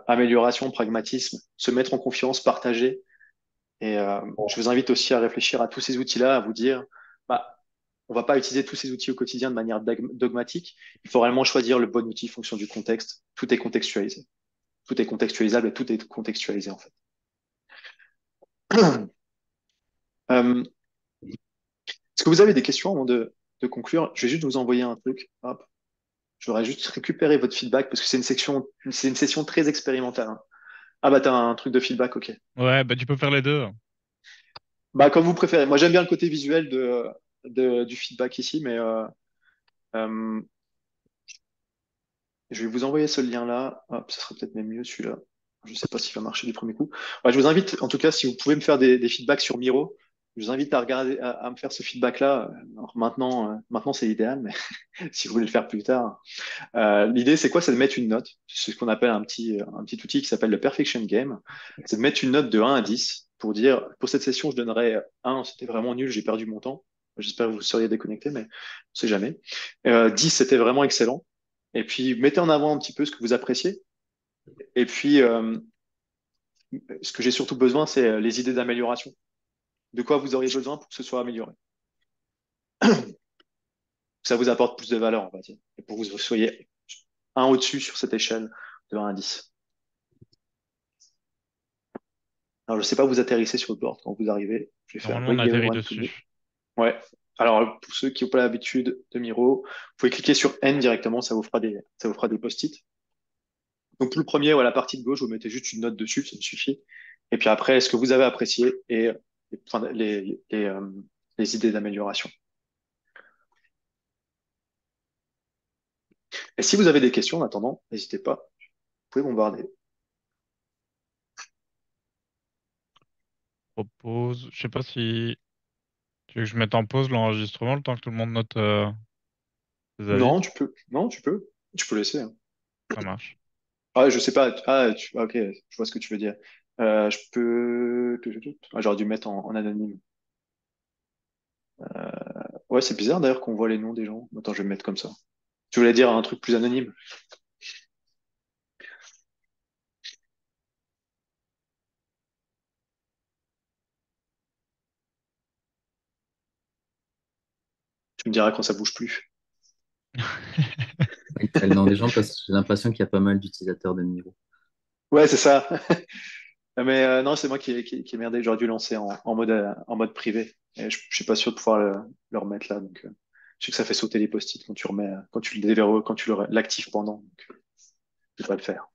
Amélioration, pragmatisme, se mettre en confiance, partager. Et je vous invite aussi à réfléchir à tous ces outils-là, à vous dire, bah, on va pas utiliser tous ces outils au quotidien de manière dogmatique. Il faut réellement choisir le bon outil en fonction du contexte. Tout est contextualisé. Tout est contextualisable et tout est contextualisé en fait. Euh, Est-ce que vous avez des questions avant de conclure? Je vais juste vous envoyer un truc. Hop. Je voudrais juste récupérer votre feedback parce que c'est une session très expérimentale, hein. Ah bah t'as un truc de feedback, ok. Ouais, bah tu peux faire les deux. Bah comme vous préférez. Moi j'aime bien le côté visuel du feedback ici, mais euh, je vais vous envoyer ce lien-là. Hop, ça sera peut-être même mieux celui-là. Je ne sais pas s'il va marcher du premier coup. Ouais, je vous invite, en tout cas, si vous pouvez me faire des feedbacks sur Miro, je vous invite à regarder, à me faire ce feedback-là. Alors maintenant c'est idéal, mais si vous voulez le faire plus tard. L'idée, c'est quoi? C'est de mettre une note. C'est ce qu'on appelle un petit outil qui s'appelle le Perfection Game. C'est de mettre une note de 1 à 10 pour dire, pour cette session, je donnerais 1, c'était vraiment nul, j'ai perdu mon temps. J'espère que vous seriez déconnecté, mais on sait jamais. 10, c'était vraiment excellent. Et puis, mettez en avant un petit peu ce que vous appréciez. Et puis, ce que j'ai surtout besoin, c'est les idées d'amélioration. De quoi vous auriez besoin pour que ce soit amélioré. Que ça vous apporte plus de valeur, on va dire. Et pour que vous soyez un au-dessus sur cette échelle de 1 à 10. Alors, je sais pas, vous atterrissez sur le board quand vous arrivez. Je vais faire Normalement, on Bring atterrit everyone to me. dessus. Ouais. Alors, pour ceux qui n'ont pas l'habitude de Miro, vous pouvez cliquer sur N directement, ça vous fera des post-it. Donc, pour le premier, ou à la partie de gauche, vous mettez juste une note dessus, ça me suffit. Et puis après, ce que vous avez apprécié et enfin, les idées d'amélioration. Et si vous avez des questions en attendant, n'hésitez pas, vous pouvez bombarder. Propose. Je sais pas si tu veux que je mette en pause l'enregistrement le temps que tout le monde note ses avis. Non, tu peux. Non, tu peux. Tu peux laisser, hein. Ça marche. Ah, je sais pas. Ok, je vois ce que tu veux dire. Je peux. Ah, j'aurais dû mettre en anonyme. Ouais, c'est bizarre d'ailleurs qu'on voit les noms des gens. Attends, je vais me mettre comme ça. Tu voulais dire un truc plus anonyme? Tu me diras quand ça bouge plus. Non, des gens, parce que j'ai l'impression qu'il y a pas mal d'utilisateurs de Miro. Ouais, c'est ça. Mais non, c'est moi qui ai merdé. J'aurais dû lancer en mode privé. Et je suis pas sûr de pouvoir le remettre là. Donc, je sais que ça fait sauter les post-it quand tu remets, quand tu le déverrouilles, quand tu l'actives pendant. Donc, je vais pas le faire.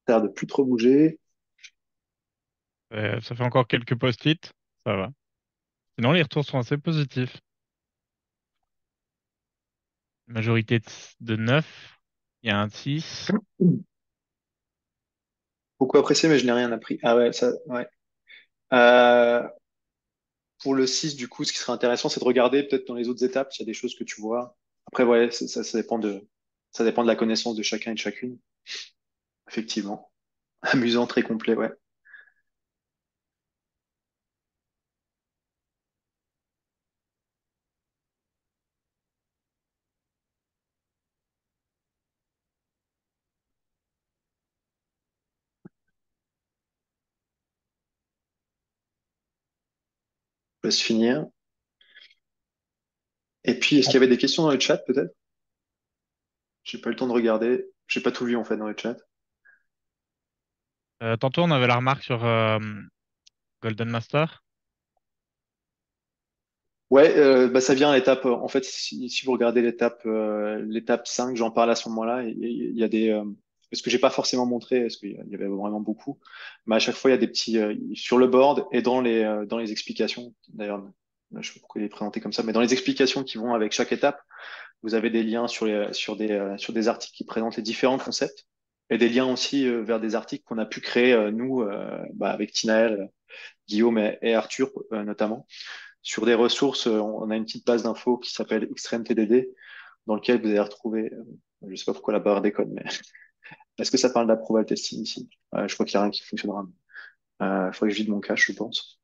Ça a l'air de plus trop bouger. Ça fait encore quelques post-it. Ça va. Sinon, les retours sont assez positifs. Majorité de 9. Il y a un 6. Beaucoup apprécié, mais je n'ai rien appris. Ah ouais, ça, ouais. Euh, pour le 6 du coup, ce qui serait intéressant, c'est de regarder peut-être dans les autres étapes s'il y a des choses que tu vois. Après, ouais, ça dépend de la connaissance de chacun et de chacune. Effectivement. Amusant, très complet, ouais. Je laisse finir. Et puis, est-ce qu'il y avait des questions dans le chat, peut-être? J'ai pas eu le temps de regarder. J'ai pas tout vu, en fait, dans le chat. Tantôt, on avait la remarque sur Golden Master. Ouais, bah ça vient à l'étape. En fait, si vous regardez l'étape 5, j'en parle à ce moment-là. Il y a des parce que j'ai pas forcément montré, parce qu'il y avait vraiment beaucoup. Mais à chaque fois, il y a des petits sur le board et dans les explications. D'ailleurs, là, je sais pas pourquoi il est présenté comme ça, mais dans les explications qui vont avec chaque étape, vous avez des liens sur des articles qui présentent les différents concepts et des liens aussi vers des articles qu'on a pu créer nous bah, avec Tinaël, Guillaume et Arthur notamment sur des ressources. On a une petite base d'infos qui s'appelle Extreme TDD, dans lequel vous allez retrouver, je sais pas pourquoi la barre déconne, mais est-ce que ça parle d'approval testing ici? Je crois qu'il n'y a rien qui fonctionnera. Il faudrait que je vide mon cache, je pense.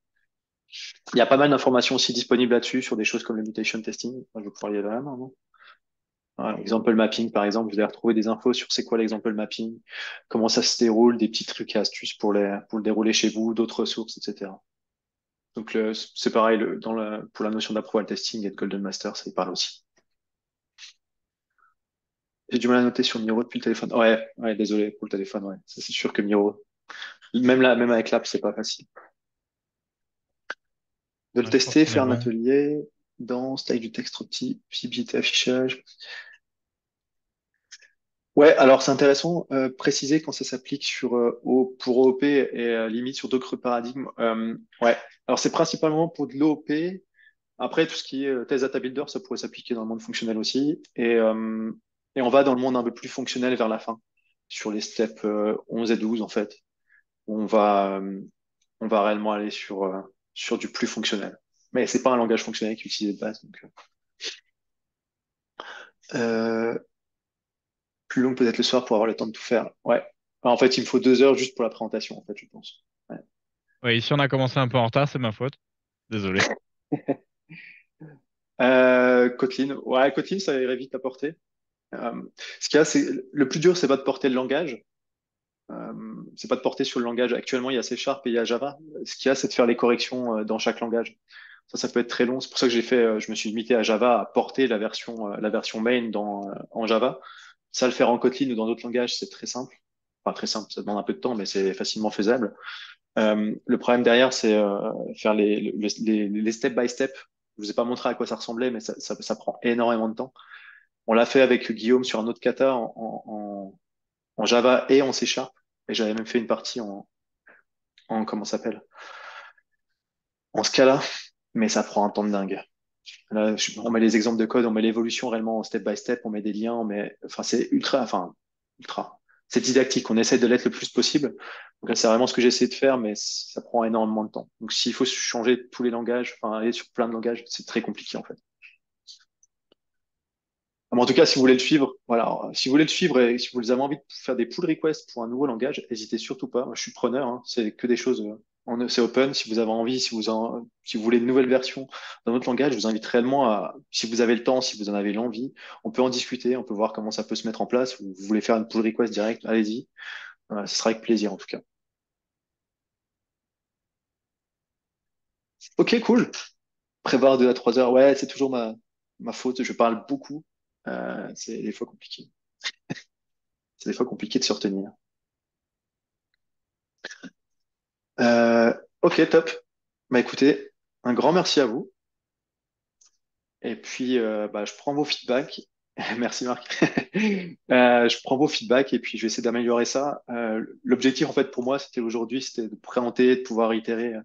Il y a pas mal d'informations aussi disponibles là-dessus sur des choses comme le mutation testing. Je vais pouvoir y aller là, non? Voilà, example mapping, par exemple, vous allez retrouver des infos sur c'est quoi l'example mapping, comment ça se déroule, des petits trucs et astuces pour le dérouler chez vous, d'autres ressources, etc. Donc c'est pareil pour la notion d'approval testing et de Golden Master, ça y parle aussi. J'ai du mal à noter sur Miro depuis le téléphone. Ouais, ouais, désolé pour le téléphone, ouais. Ça, c'est sûr que Miro, même là, même avec l'app, c'est pas facile. De le Ouais, je pense tester, qu'on est faire un bon. atelier dans taille du texte trop petit, visibilité, affichage. Ouais, alors c'est intéressant, préciser quand ça s'applique pour OOP et limite sur d'autres paradigmes. Ouais, alors c'est principalement pour de l'OOP. Après, tout ce qui est test data builder, ça pourrait s'appliquer dans le monde fonctionnel aussi. Et on va dans le monde un peu plus fonctionnel vers la fin, sur les steps 11 et 12 en fait, où on va réellement aller sur du plus fonctionnel. Mais c'est pas un langage fonctionnel qui est utilisé de base. Euh, plus long peut-être le soir pour avoir le temps de tout faire. Ouais. Alors, en fait, il me faut 2 heures juste pour la présentation, en fait, je pense. Ouais. Ouais, ici, on a commencé un peu en retard, c'est ma faute. Désolé. Kotlin, ouais, Kotlin, ça irait vite à porter. Ce qu'il y a, c'est le plus dur, c'est pas de porter le langage. C'est pas de porter sur le langage. Actuellement, il y a C Sharp et il y a Java. Ce qu'il y a, c'est de faire les corrections dans chaque langage. Ça peut être très long. C'est pour ça que je me suis limité à Java, à porter la version main en Java. Ça, le faire en Kotlin ou dans d'autres langages, c'est très simple. Enfin, très simple. Ça demande un peu de temps, mais c'est facilement faisable. Le problème derrière, c'est faire les step by step. Je vous ai pas montré à quoi ça ressemblait, mais ça prend énormément de temps. On l'a fait avec Guillaume sur un autre kata en Java et en C Sharp. Et j'avais même fait une partie comment ça s'appelle? En Scala, mais ça prend un temps de dingue. Là, on met les exemples de code, on met l'évolution réellement en step by step, on met des liens, enfin, ultra. C'est didactique, on essaie de l'être le plus possible. Donc là, c'est vraiment ce que j'essaie de faire, mais ça prend énormément de temps. Donc s'il faut changer tous les langages, enfin, aller sur plein de langages, c'est très compliqué, en fait. Mais en tout cas, si vous voulez le suivre, voilà, si vous voulez le suivre et si vous avez envie de faire des pull requests pour un nouveau langage, n'hésitez surtout pas. Moi, je suis preneur, hein. C'est que des choses, c'est open. Si vous avez envie, si vous voulez une nouvelle version d'un autre langage, je vous invite réellement si vous avez le temps, si vous en avez l'envie, on peut en discuter, on peut voir comment ça peut se mettre en place. Ou vous voulez faire une pull request direct, allez-y. Ce sera avec plaisir, en tout cas. Ok, cool. Prévoir 2 à 3 heures. Ouais, c'est toujours ma faute. Je parle beaucoup. C'est des fois compliqué. C'est des fois compliqué de se retenir. Euh, ok, top. Bah écoutez, un grand merci à vous. Et puis, bah, je prends vos feedbacks. Merci Marc. Je prends vos feedbacks et puis je vais essayer d'améliorer ça. L'objectif, en fait, pour moi, c'était aujourd'hui, c'était de présenter, de pouvoir itérer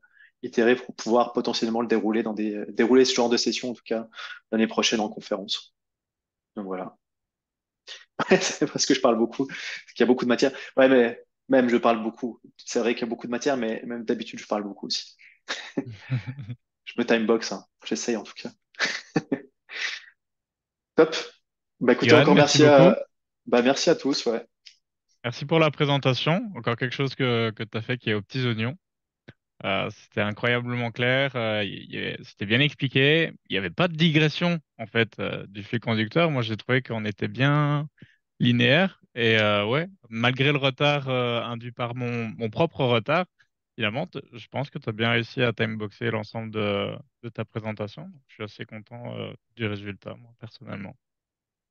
pour pouvoir potentiellement le dérouler dérouler ce genre de session, en tout cas, l'année prochaine en conférence. Donc voilà. C'est parce que je parle beaucoup, parce qu'il y a beaucoup de matière. Ouais, mais même je parle beaucoup. C'est vrai qu'il y a beaucoup de matière, mais même d'habitude, je parle beaucoup aussi. Je me timebox, hein. J'essaye en tout cas. Top. Bah écoutez, Johan, encore merci beaucoup. merci à tous, ouais. Merci pour la présentation. Encore quelque chose que tu as fait qui est aux petits oignons. C'était incroyablement clair. C'était bien expliqué. Il n'y avait pas de digression, en fait, du fil conducteur. Moi, j'ai trouvé qu'on était bien linéaire. Et ouais, malgré le retard induit par mon propre retard, finalement, je pense que tu as bien réussi à timeboxer l'ensemble de ta présentation. Je suis assez content du résultat, moi, personnellement.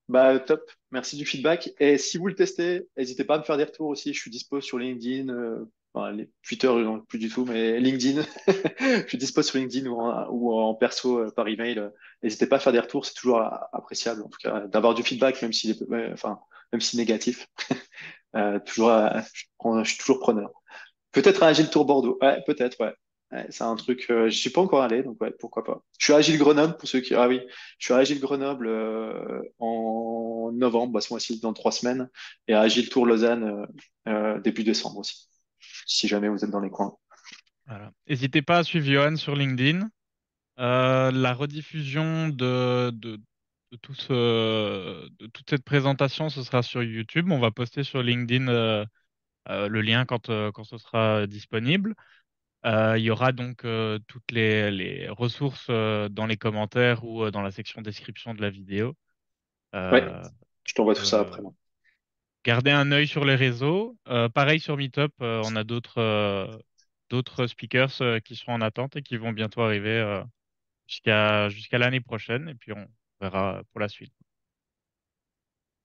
Bah, top. Merci du feedback. Et si vous le testez, n'hésitez pas à me faire des retours aussi. Je suis dispo sur LinkedIn, enfin, Twitter, non, plus du tout, mais LinkedIn. Je suis dispo sur LinkedIn ou en perso par email. N'hésitez pas à faire des retours. C'est toujours appréciable, en tout cas, d'avoir du feedback, même s'il est, ouais, enfin, même si négatif. Toujours, je suis toujours preneur. Peut-être un Agile Tour Bordeaux. Ouais, peut-être, ouais. Ouais, c'est un truc, je suis pas encore allé, donc ouais, pourquoi pas. Je suis à Agile Grenoble pour ceux qui. Ah oui, je suis à Agile Grenoble en novembre, bah, ce mois-ci, dans 3 semaines, et à Agile Tour Lausanne début décembre aussi, si jamais vous êtes dans les coins. Voilà. N'hésitez pas à suivre Johan sur LinkedIn. La rediffusion de toute cette présentation, ce sera sur YouTube. On va poster sur LinkedIn le lien quand ce sera disponible. Il y aura donc toutes les ressources dans les commentaires ou dans la section description de la vidéo. Ouais, Euh, je t'envoie tout ça euh, après moi. Gardez un œil sur les réseaux. Pareil sur Meetup, on a d'autres speakers qui sont en attente et qui vont bientôt arriver jusqu'à l'année prochaine. Et puis on verra pour la suite.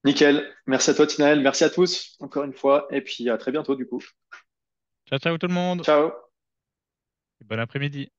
Nickel. Merci à toi, Tinaël. Merci à tous, encore une fois, et puis à très bientôt, du coup. Ciao, ciao tout le monde. Ciao. Et bon après-midi.